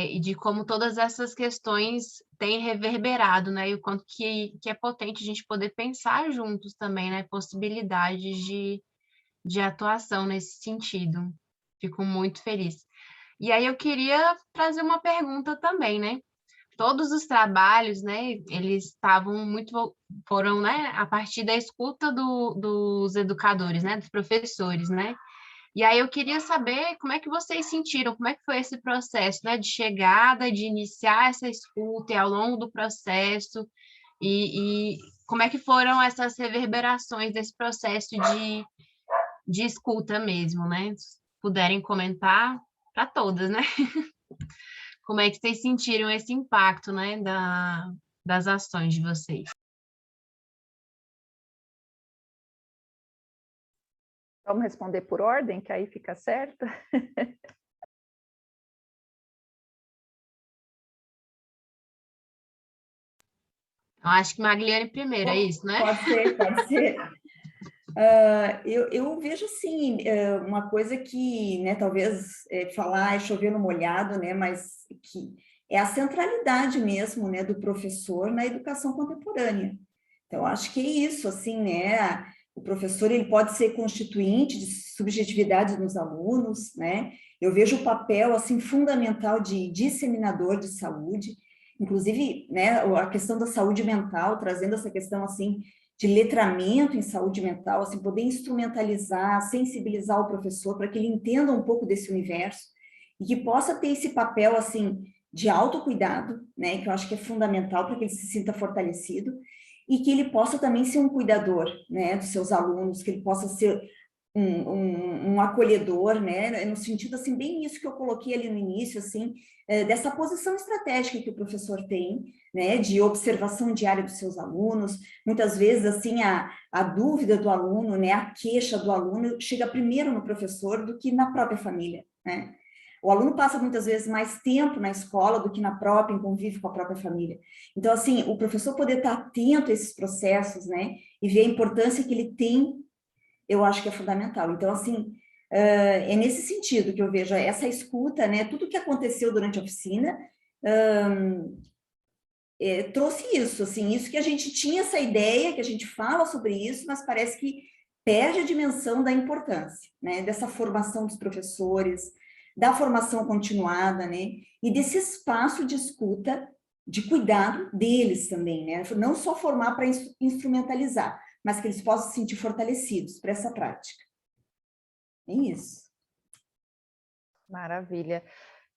e de como todas essas questões têm reverberado, né, e o quanto que é potente a gente poder pensar juntos também, né, possibilidades de atuação nesse sentido. Fico muito feliz. E aí eu queria trazer uma pergunta também, né, todos os trabalhos, né, eles foram, né, a partir da escuta dos educadores, né, dos professores, né, e aí eu queria saber como é que vocês sentiram, como é que foi esse processo, né, de chegada, de iniciar essa escuta e ao longo do processo, e como é que foram essas reverberações desse processo de escuta mesmo, né? Se puderem comentar para todas, né? Como é que vocês sentiram esse impacto, né, das ações de vocês? Vamos responder por ordem, que aí fica certo? Eu acho que Magliane primeiro, é isso, né? Pode ser, pode ser. Eu vejo assim, uma coisa que, né, talvez falar é chover no molhado, né, mas que é a centralidade mesmo, né, do professor na educação contemporânea. Então, acho que é isso, assim, né, o professor ele pode ser constituinte de subjetividade nos alunos, né, eu vejo o papel, assim, fundamental de disseminador de saúde, inclusive, né, a questão da saúde mental, trazendo essa questão, assim, de letramento em saúde mental, assim, poder instrumentalizar, sensibilizar o professor para que ele entenda um pouco desse universo e que possa ter esse papel, assim, de autocuidado, né, que eu acho que é fundamental para que ele se sinta fortalecido e que ele possa também ser um cuidador, né, dos seus alunos, que ele possa ser um acolhedor, né, no sentido, assim, bem isso que eu coloquei ali no início, assim, dessa posição estratégica que o professor tem, né, de observação diária dos seus alunos, muitas vezes, assim, a dúvida do aluno, né, a queixa do aluno chega primeiro no professor do que na própria família, né. O aluno passa muitas vezes mais tempo na escola do que na própria, em convívio com a própria família. Então, assim, o professor poder estar atento a esses processos, né, e ver a importância que ele tem, eu acho que é fundamental. Então, assim, é nesse sentido que eu vejo essa escuta, né, tudo que aconteceu durante a oficina, trouxe isso, assim, isso que a gente tinha essa ideia, que a gente fala sobre isso, mas parece que perde a dimensão da importância, né, dessa formação dos professores, da formação continuada, né, e desse espaço de escuta, de cuidado deles também, né, não só formar para instrumentalizar, mas que eles possam se sentir fortalecidos para essa prática. É isso. Maravilha.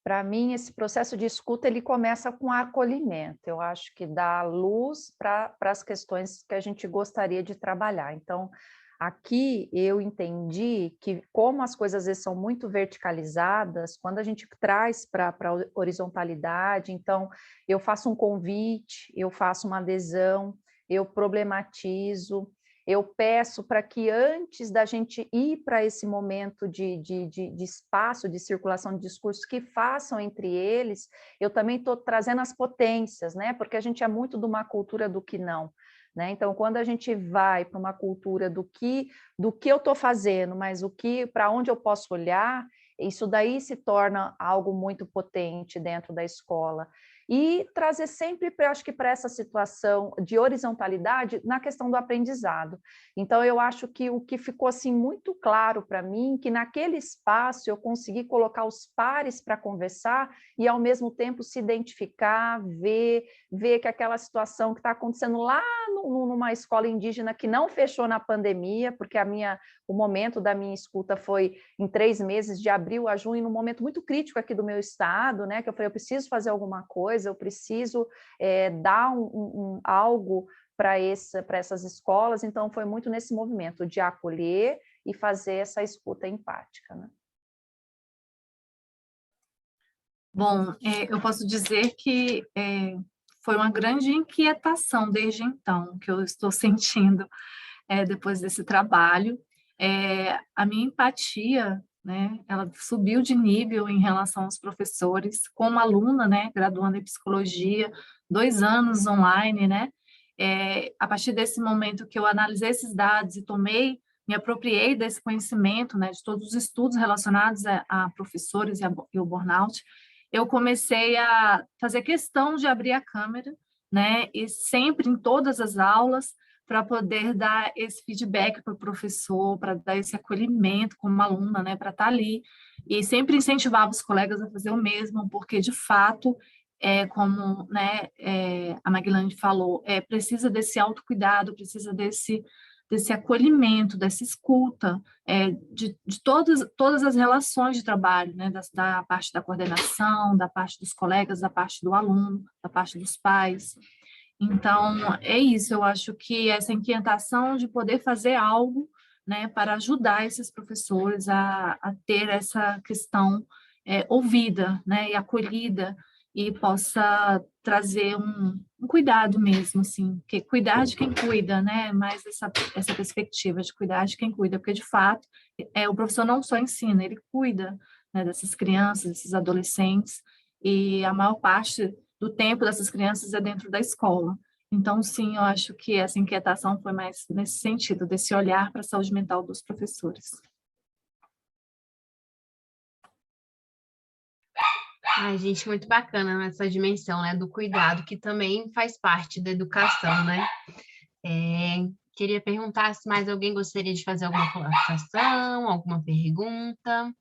Para mim, esse processo de escuta, ele começa com acolhimento. Eu acho que dá luz para as questões que a gente gostaria de trabalhar. Então, aqui eu entendi que, como as coisas às vezes são muito verticalizadas, quando a gente traz para a horizontalidade, então, eu faço um convite, eu faço uma adesão, eu problematizo, eu peço para que antes da gente ir para esse momento de espaço, de circulação de discursos que façam entre eles, eu também estou trazendo as potências, né? Porque a gente é muito de uma cultura do que não. Né? Então, quando a gente vai para uma cultura do que eu estou fazendo, mas para onde eu posso olhar, isso daí se torna algo muito potente dentro da escola. E trazer sempre, acho que para essa situação de horizontalidade na questão do aprendizado. Então, eu acho que o que ficou assim muito claro para mim, que naquele espaço eu consegui colocar os pares para conversar e, ao mesmo tempo, se identificar, ver que aquela situação que está acontecendo lá numa escola indígena que não fechou na pandemia, porque o momento da minha escuta foi em 3 meses, de abril a junho, num momento muito crítico aqui do meu estado, né, que eu falei, eu preciso fazer alguma coisa, eu preciso dar algo para essas escolas, então foi muito nesse movimento de acolher e fazer essa escuta empática. Né? Bom, eu posso dizer que foi uma grande inquietação desde então, que eu estou sentindo depois desse trabalho. A minha empatia, né, ela subiu de nível em relação aos professores, como aluna, né, graduando em psicologia, 2 anos online, né, a partir desse momento que eu analisei esses dados e me apropriei desse conhecimento, né, de todos os estudos relacionados a professores e o burnout, eu comecei a fazer questão de abrir a câmera, né, e sempre em todas as aulas, para poder dar esse feedback para o professor, para dar esse acolhimento como aluna, né, para estar ali. E sempre incentivava os colegas a fazer o mesmo, porque, de fato, como, né, a Magliane falou, precisa desse autocuidado, precisa desse acolhimento, dessa escuta, de todas as relações de trabalho, né, da parte da coordenação, da parte dos colegas, da parte do aluno, da parte dos pais. Então, é isso, eu acho que essa inquietação de poder fazer algo, né, para ajudar esses professores a ter essa questão ouvida, né, e acolhida, e possa trazer um cuidado mesmo, assim, porque cuidar de quem cuida, né, mais essa perspectiva de cuidar de quem cuida, porque, de fato, o professor não só ensina, ele cuida, né, dessas crianças, desses adolescentes, e a maior parte do tempo dessas crianças é dentro da escola. Então, sim, eu acho que essa inquietação foi mais nesse sentido, desse olhar para a saúde mental dos professores. Ai, gente, muito bacana nessa dimensão, né, do cuidado, que também faz parte da educação, né? Queria perguntar se mais alguém gostaria de fazer alguma colocação, alguma pergunta.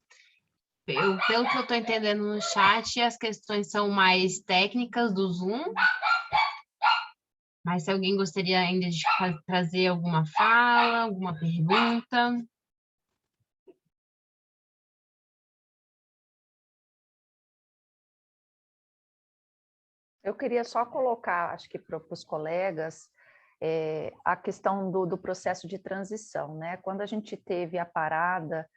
Pelo que eu estou entendendo no chat, as questões são mais técnicas do Zoom, mas se alguém gostaria ainda de trazer alguma fala, alguma pergunta. Eu queria só colocar, acho que para os colegas, a questão do processo de transição, né? Quando a gente teve a parada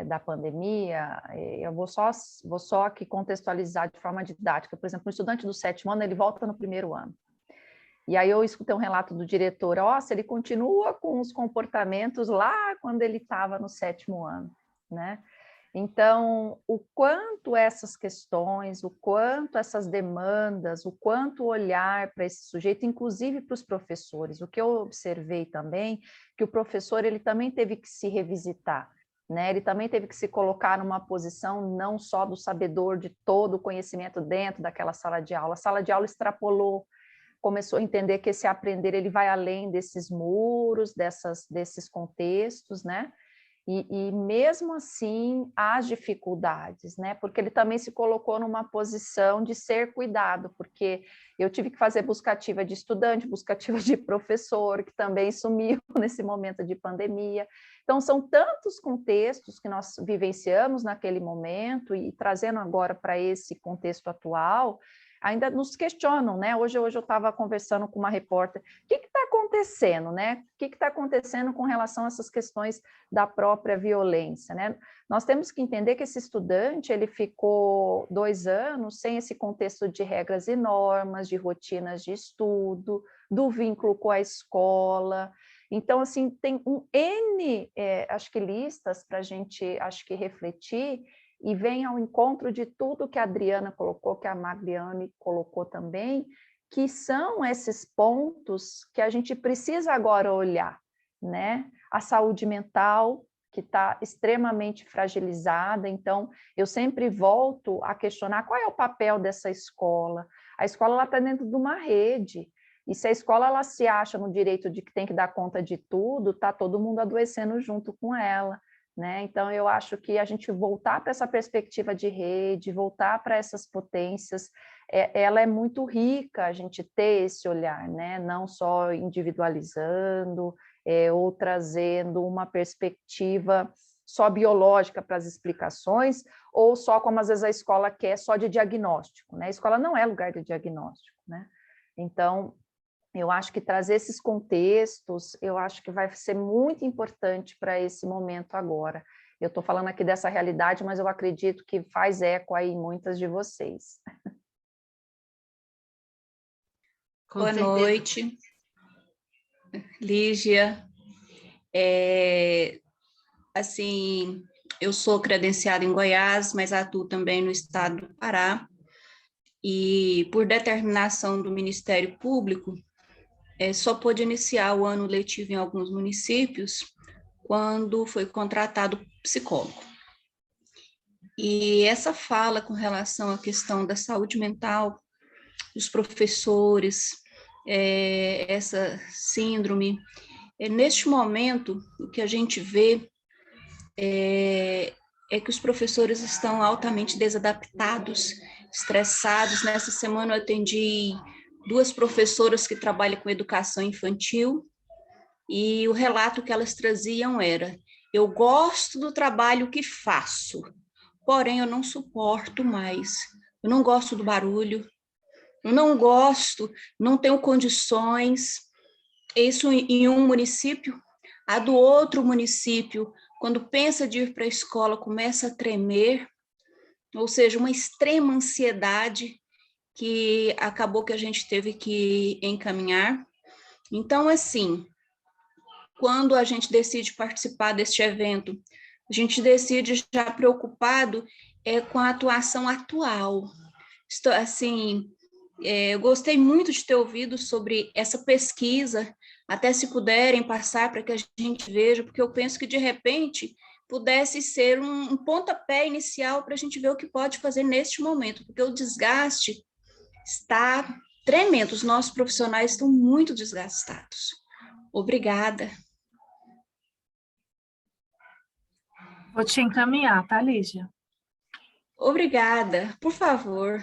da pandemia, eu vou só aqui contextualizar de forma didática. Por exemplo, o estudante do 7º ano, ele volta no 1º ano. E aí eu escutei um relato do diretor, nossa, ele continua com os comportamentos lá quando ele estava no 7º ano, né? Então, o quanto essas questões, o quanto essas demandas, o quanto olhar para esse sujeito, inclusive para os professores, o que eu observei também, que o professor ele também teve que se revisitar, né? Ele também teve que se colocar numa posição não só do sabedor de todo o conhecimento dentro daquela sala de aula. A sala de aula extrapolou, começou a entender que esse aprender ele vai além desses muros, desses contextos, né? E mesmo assim, as dificuldades, né? Porque ele também se colocou numa posição de ser cuidado, porque eu tive que fazer buscativa de estudante, buscativa de professor, que também sumiu nesse momento de pandemia. Então, são tantos contextos que nós vivenciamos naquele momento e trazendo agora para esse contexto atual, ainda nos questionam, né? Hoje eu estava conversando com uma repórter, o que está acontecendo, né? O que está acontecendo com relação a essas questões da própria violência, né? Nós temos que entender que esse estudante, ele ficou 2 anos sem esse contexto de regras e normas, de rotinas de estudo, do vínculo com a escola. Então, assim, tem um N, acho que listas para a gente, acho que refletir, e vem ao encontro de tudo que a Adriana colocou, que a Magliane colocou também, que são esses pontos que a gente precisa agora olhar, né? A saúde mental, que está extremamente fragilizada, então eu sempre volto a questionar qual é o papel dessa escola. A escola está dentro de uma rede, e se a escola ela se acha no direito de que tem que dar conta de tudo, está todo mundo adoecendo junto com ela. Né? Então, eu acho que a gente voltar para essa perspectiva de rede, voltar para essas potências, ela é muito rica a gente ter esse olhar, né? Não só individualizando ou trazendo uma perspectiva só biológica para as explicações, ou só como às vezes a escola quer, só de diagnóstico. Né? A escola não é lugar de diagnóstico. Né? Então, eu acho que trazer esses contextos, eu acho que vai ser muito importante para esse momento agora. Eu estou falando aqui dessa realidade, mas eu acredito que faz eco aí em muitas de vocês. Boa noite, Lígia. Assim, eu sou credenciada em Goiás, mas atuo também no estado do Pará. E por determinação do Ministério Público, só pôde iniciar o ano letivo em alguns municípios quando foi contratado psicólogo. E essa fala com relação à questão da saúde mental, dos professores, essa síndrome, neste momento, o que a gente vê é que os professores estão altamente desadaptados, estressados. Nessa semana eu atendi 2 professoras que trabalham com educação infantil, e o relato que elas traziam era: eu gosto do trabalho que faço, porém eu não suporto mais, eu não gosto do barulho, não gosto, não tenho condições. Isso em um município. A do outro município, quando pensa de ir para a escola, começa a tremer, ou seja, uma extrema ansiedade que acabou que a gente teve que encaminhar. Então, assim, quando a gente decide participar deste evento, a gente decide já preocupado com a atuação atual. Estou, assim, eu gostei muito de ter ouvido sobre essa pesquisa, até se puderem passar para que a gente veja, porque eu penso que, de repente, pudesse ser um pontapé inicial para a gente ver o que pode fazer neste momento, porque o desgaste está tremendo, os nossos profissionais estão muito desgastados. Obrigada. Vou te encaminhar, tá, Lígia? Obrigada, por favor.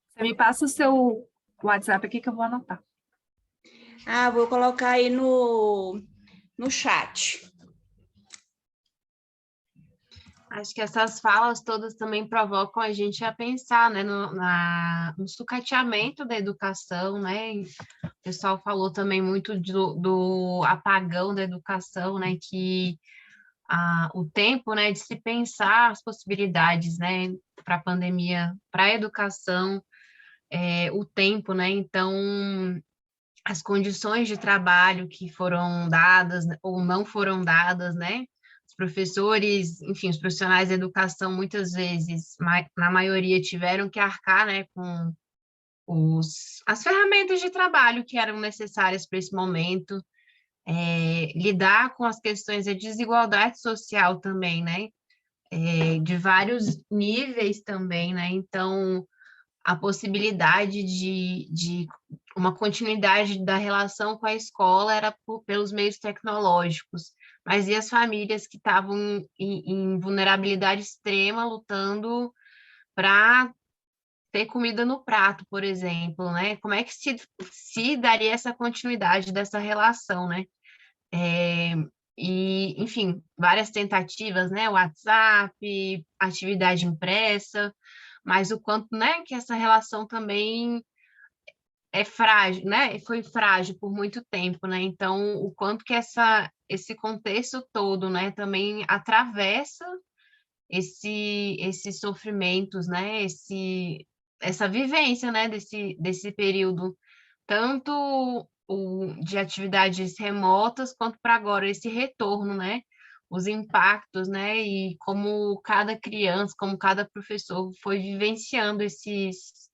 Você me passa o seu WhatsApp aqui que eu vou anotar. Vou colocar aí no chat. Acho que essas falas todas também provocam a gente a pensar, né, no sucateamento da educação, né? O pessoal falou também muito do apagão da educação, né? Que o tempo, né, de se pensar as possibilidades, né, para a pandemia, para a educação, o tempo, né? Então, as condições de trabalho que foram dadas ou não foram dadas, né? Os professores, enfim, os profissionais da educação, muitas vezes, na maioria, tiveram que arcar, né, com as ferramentas de trabalho que eram necessárias para esse momento, lidar com as questões da desigualdade social também, né? De vários níveis também, né? Então, a possibilidade de uma continuidade da relação com a escola era pelos meios tecnológicos, mas e as famílias que estavam em vulnerabilidade extrema, lutando para ter comida no prato, por exemplo, né? Como é que se daria essa continuidade dessa relação, né? E, enfim, várias tentativas, né? WhatsApp, atividade impressa, mas o quanto, né, que essa relação também é frágil, né? Foi frágil por muito tempo, né? Então, o quanto que esse contexto todo, né, também atravessa esses sofrimentos, né? Essa vivência, né, desse período, tanto de atividades remotas, quanto para agora esse retorno, né? Os impactos, né? E como cada criança, como cada professor foi vivenciando esses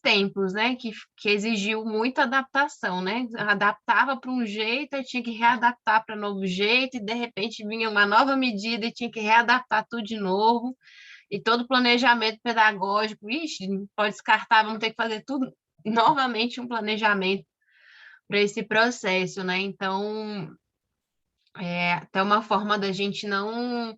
tempos, né? Que exigiu muita adaptação, né? Adaptava para um jeito, aí tinha que readaptar para novo jeito, e de repente vinha uma nova medida e tinha que readaptar tudo de novo. E todo o planejamento pedagógico, ixi, pode descartar, vamos ter que fazer tudo novamente, um planejamento para esse processo, né? Então, até uma forma da gente não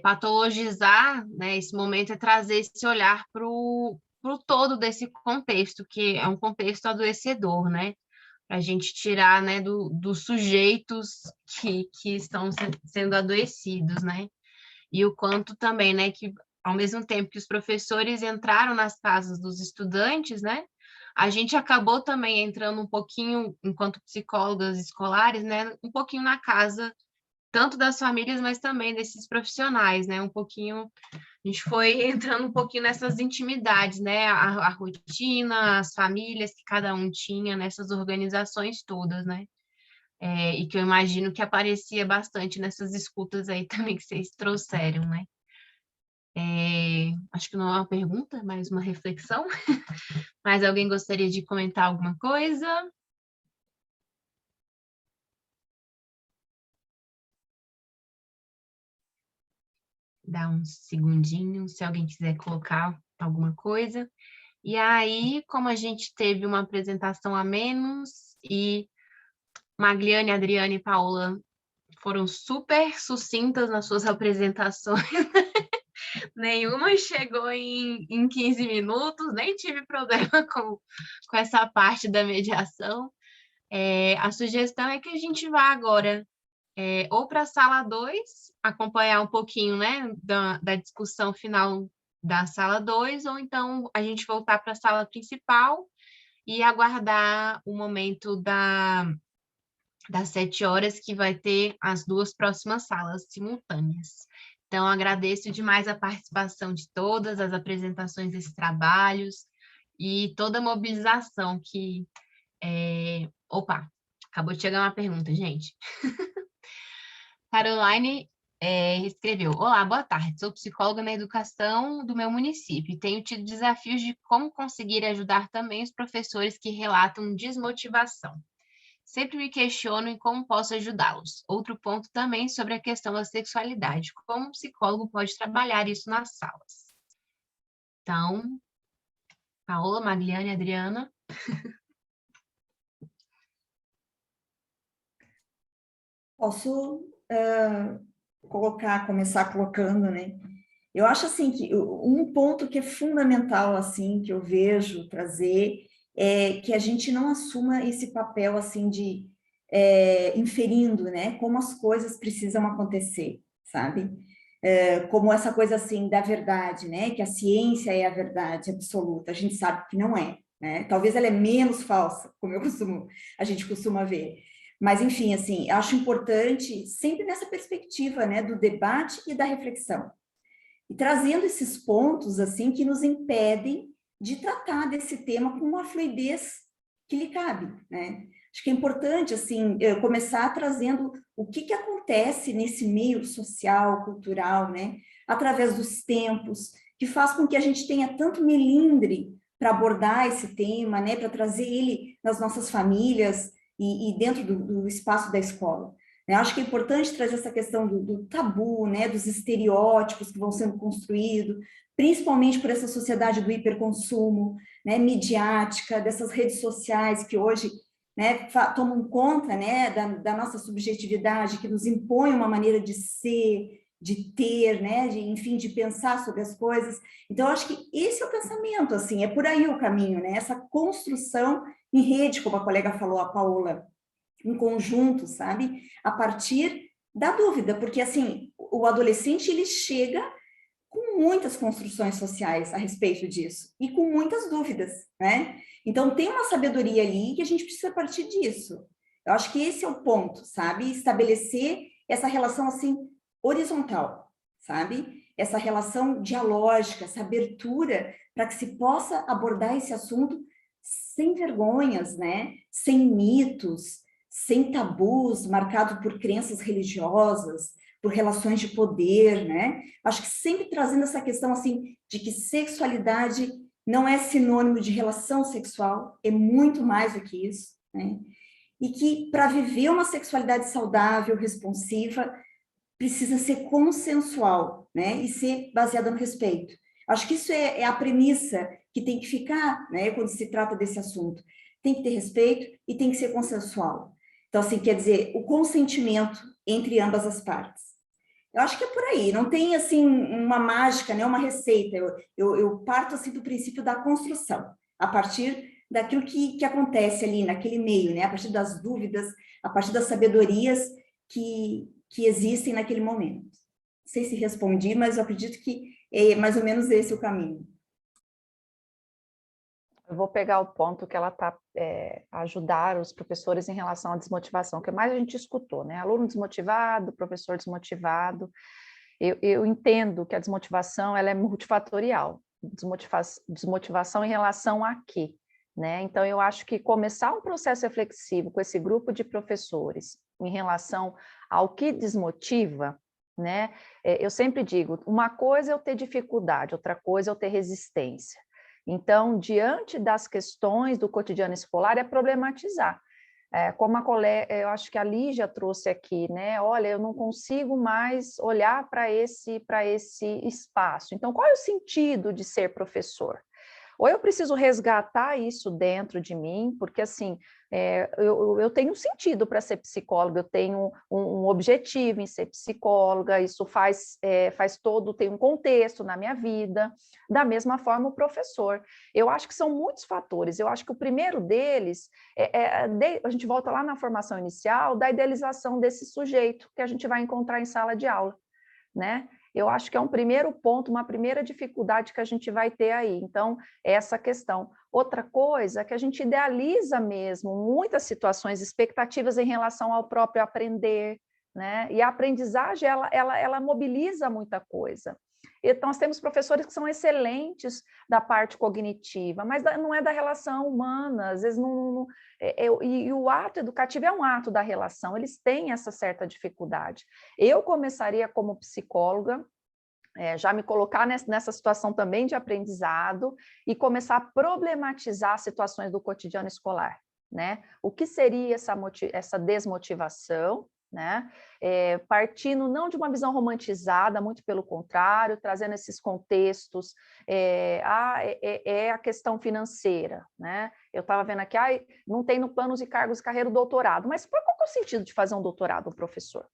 patologizar, né, esse momento, é trazer esse olhar para o todo desse contexto, que é um contexto adoecedor, né? Para a gente tirar, né, dos sujeitos que estão sendo adoecidos, né? E o quanto também, né, que ao mesmo tempo que os professores entraram nas casas dos estudantes, né, a gente acabou também entrando um pouquinho, enquanto psicólogas escolares, né, um pouquinho na casa, tanto das famílias, mas também desses profissionais, né, um pouquinho, a gente foi entrando um pouquinho nessas intimidades, né, a rotina, as famílias que cada um tinha nessas organizações todas, né, e que eu imagino que aparecia bastante nessas escutas aí também que vocês trouxeram, né. Acho que não é uma pergunta, mas uma reflexão. Mas alguém gostaria de comentar alguma coisa? Dá um segundinho, se alguém quiser colocar alguma coisa. E aí, como a gente teve uma apresentação a menos, e Magliane, Adriane e Paula foram super sucintas nas suas apresentações, nenhuma chegou em 15 minutos, nem tive problema com essa parte da mediação. A sugestão é que a gente vá agora ou para a sala 2, acompanhar um pouquinho, né, da discussão final da sala 2, ou então a gente voltar para a sala principal e aguardar o momento das 7 horas, que vai ter as 2 próximas salas simultâneas. Então, agradeço demais a participação de todas, as apresentações desses trabalhos e toda a mobilização que... Opa, acabou de chegar uma pergunta, gente. Caroline escreveu: olá, boa tarde, sou psicóloga na educação do meu município e tenho tido desafios de como conseguir ajudar também os professores que relatam desmotivação. Sempre me questiono em como posso ajudá-los. Outro ponto também sobre a questão da sexualidade. Como um psicólogo pode trabalhar isso nas salas? Então, Paola, Magliane, Adriana. Posso começar colocando, né? Eu acho assim que um ponto que é fundamental, assim, que eu vejo trazer, é que a gente não assuma esse papel, assim, de inferindo, né? Como as coisas precisam acontecer, sabe? Como essa coisa, assim, da verdade, né? Que a ciência é a verdade absoluta. A gente sabe que não é, né? Talvez ela é menos falsa, como a gente costuma ver. Mas, enfim, assim, acho importante sempre nessa perspectiva, né? Do debate e da reflexão. E trazendo esses pontos, assim, que nos impedem de tratar desse tema com uma fluidez que lhe cabe, né? Acho que é importante, assim, começar trazendo o que acontece nesse meio social, cultural, né? Através dos tempos, que faz com que a gente tenha tanto melindre para abordar esse tema, né? Para trazer ele nas nossas famílias e dentro do espaço da escola. Eu acho que é importante trazer essa questão do tabu, né, dos estereótipos que vão sendo construídos, principalmente por essa sociedade do hiperconsumo, né, midiática, dessas redes sociais que hoje, né, tomam conta, né, da nossa subjetividade, que nos impõe uma maneira de ser, de ter, né, enfim, de pensar sobre as coisas. Então, eu acho que esse é o pensamento, assim, é por aí o caminho, né, essa construção em rede, como a colega falou, a Paola, em conjunto, sabe? A partir da dúvida, porque, assim, o adolescente, ele chega com muitas construções sociais a respeito disso, e com muitas dúvidas, né? Então, tem uma sabedoria ali que a gente precisa partir disso. Eu acho que esse é o ponto, sabe? Estabelecer essa relação, assim, horizontal, sabe? Essa relação dialógica, essa abertura para que se possa abordar esse assunto sem vergonhas, né? Sem mitos, sem tabus, marcado por crenças religiosas, por relações de poder, né? Acho que sempre trazendo essa questão, assim, de que sexualidade não é sinônimo de relação sexual, é muito mais do que isso, né? E que para viver uma sexualidade saudável, responsiva, precisa ser consensual, né? E ser baseada no respeito. Acho que isso é a premissa que tem que ficar, né? Quando se trata desse assunto. Tem que ter respeito e tem que ser consensual. Então, assim, quer dizer, o consentimento entre ambas as partes. Eu acho que é por aí, não tem, assim, uma mágica, né, uma receita. Eu parto, assim, do princípio da construção, a partir daquilo que acontece ali naquele meio, né, a partir das dúvidas, a partir das sabedorias que existem naquele momento. Não sei se respondi, mas eu acredito que é mais ou menos esse o caminho. Eu vou pegar o ponto que ela está ajudar os professores em relação à desmotivação, que mais a gente escutou, né? Aluno desmotivado, professor desmotivado. Eu entendo que a desmotivação ela é multifatorial. Desmotivação em relação a quê? Né? Então, eu acho que começar um processo reflexivo com esse grupo de professores em relação ao que desmotiva, né? Eu sempre digo, uma coisa é eu ter dificuldade, outra coisa é eu ter resistência. Então, diante das questões do cotidiano escolar, é problematizar. Como a colega, eu acho que a Lígia trouxe aqui, né? Olha, eu não consigo mais olhar para esse espaço. Então, qual é o sentido de ser professor? Ou eu preciso resgatar isso dentro de mim, porque assim, eu tenho um sentido para ser psicóloga, eu tenho um objetivo em ser psicóloga, isso tem um contexto na minha vida, da mesma forma o professor. Eu acho que são muitos fatores, eu acho que o primeiro deles, a gente volta lá na formação inicial, da idealização desse sujeito que a gente vai encontrar em sala de aula, né? Eu acho que é um primeiro ponto, uma primeira dificuldade que a gente vai ter aí. Então, essa questão. Outra coisa é que a gente idealiza mesmo muitas situações, expectativas em relação ao próprio aprender, né? E a aprendizagem, ela mobiliza muita coisa. Então, nós temos professores que são excelentes da parte cognitiva, mas não é da relação humana, às vezes não e o ato educativo é um ato da relação, eles têm essa certa dificuldade. Eu começaria como psicóloga, já me colocar nessa situação também de aprendizado e começar a problematizar situações do cotidiano escolar, né? O que seria essa desmotivação, né? Partindo não de uma visão romantizada, muito pelo contrário, trazendo esses contextos, a questão financeira, né? Eu estava vendo aqui, não tem no planos e cargos de carreira o doutorado, mas qual que é o sentido de fazer um doutorado, um professor?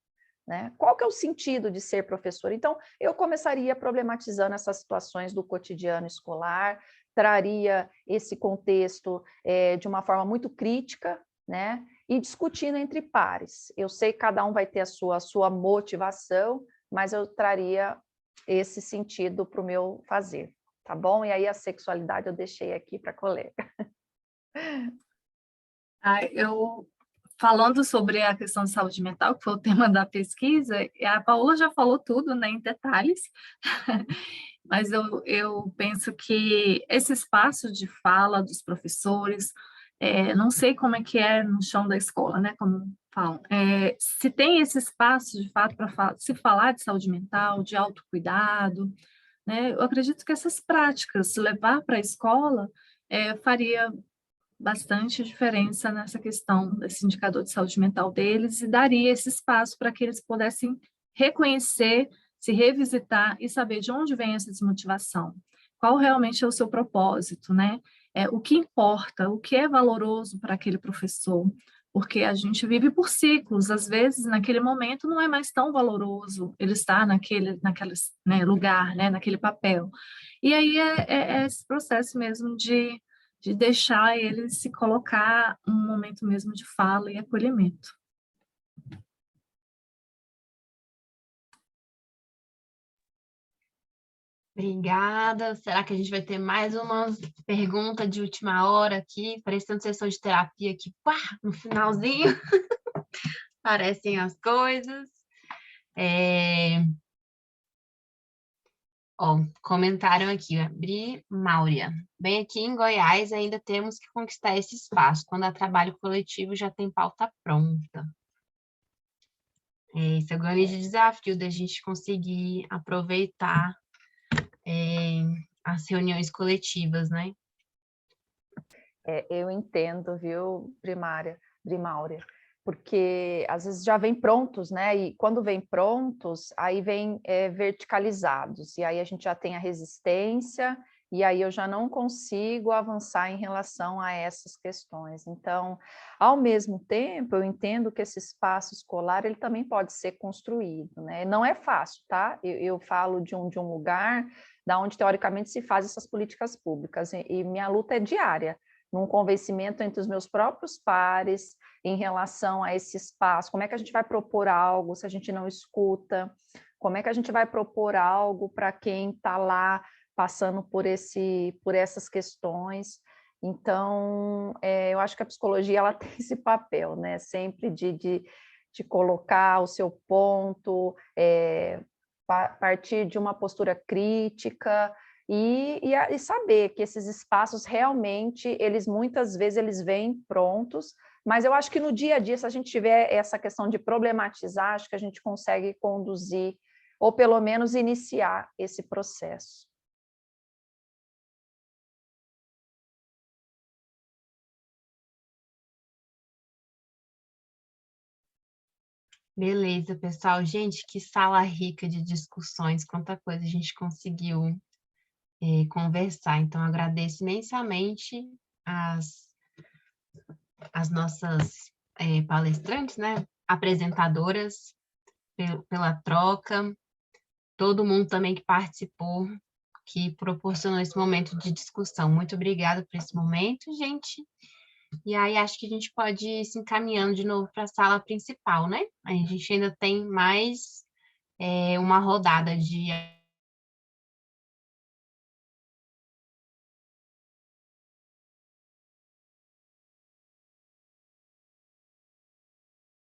Né? Qual que é o sentido de ser professor? Então, eu começaria problematizando essas situações do cotidiano escolar, traria esse contexto de uma forma muito crítica, né? E discutindo entre pares. Eu sei que cada um vai ter a sua motivação, mas eu traria esse sentido para o meu fazer, tá bom? E aí a sexualidade eu deixei aqui para a colega. Falando sobre a questão de saúde mental, que foi o tema da pesquisa, a Paola já falou tudo, né, em detalhes, mas eu penso que esse espaço de fala dos professores, não sei como é que é no chão da escola, né, como falam, se tem esse espaço, de fato, para se falar de saúde mental, de autocuidado, né, eu acredito que essas práticas, levar para a escola, faria bastante diferença nessa questão desse indicador de saúde mental deles e daria esse espaço para que eles pudessem reconhecer, se revisitar e saber de onde vem essa desmotivação, qual realmente é o seu propósito, né? O que importa, o que é valoroso para aquele professor, porque a gente vive por ciclos, às vezes naquele momento não é mais tão valoroso ele estar naquele né, lugar, né, naquele papel. E aí é esse processo mesmo de deixar ele se colocar um momento mesmo de fala e acolhimento. Obrigada. Será que a gente vai ter mais uma pergunta de última hora aqui, parecendo sessão de terapia aqui, pá, no finalzinho? Parecem as coisas. Comentaram aqui, Bri Máurea. Bem, aqui em Goiás ainda temos que conquistar esse espaço. Quando há trabalho coletivo, já tem pauta pronta. Esse é o grande desafio da gente conseguir aproveitar as reuniões coletivas, né? Eu entendo, viu, Brimáurea, porque às vezes já vem prontos, né? E quando vem prontos, aí vem verticalizados, e aí a gente já tem a resistência, e aí eu já não consigo avançar em relação a essas questões. Então, ao mesmo tempo, eu entendo que esse espaço escolar, ele também pode ser construído, né? Não é fácil, tá? Eu falo de um lugar da onde, teoricamente, se faz essas políticas públicas, e minha luta é diária, num convencimento entre os meus próprios pares em relação a esse espaço. Como é que a gente vai propor algo se a gente não escuta? Como é que a gente vai propor algo para quem está lá passando por essas questões? Então, eu acho que a psicologia ela tem esse papel, né? Sempre de colocar o seu ponto, partir de uma postura crítica, e saber que esses espaços realmente, muitas vezes eles vêm prontos, mas eu acho que no dia a dia, se a gente tiver essa questão de problematizar, acho que a gente consegue conduzir, ou pelo menos iniciar esse processo. Beleza, pessoal. Gente, que sala rica de discussões, quanta coisa a gente conseguiu conversar. Então, agradeço imensamente as nossas palestrantes, né? Apresentadoras, pela troca, todo mundo também que participou, que proporcionou esse momento de discussão. Muito obrigada por esse momento, gente. E aí, acho que a gente pode ir se encaminhando de novo para a sala principal, né? A gente ainda tem mais uma rodada de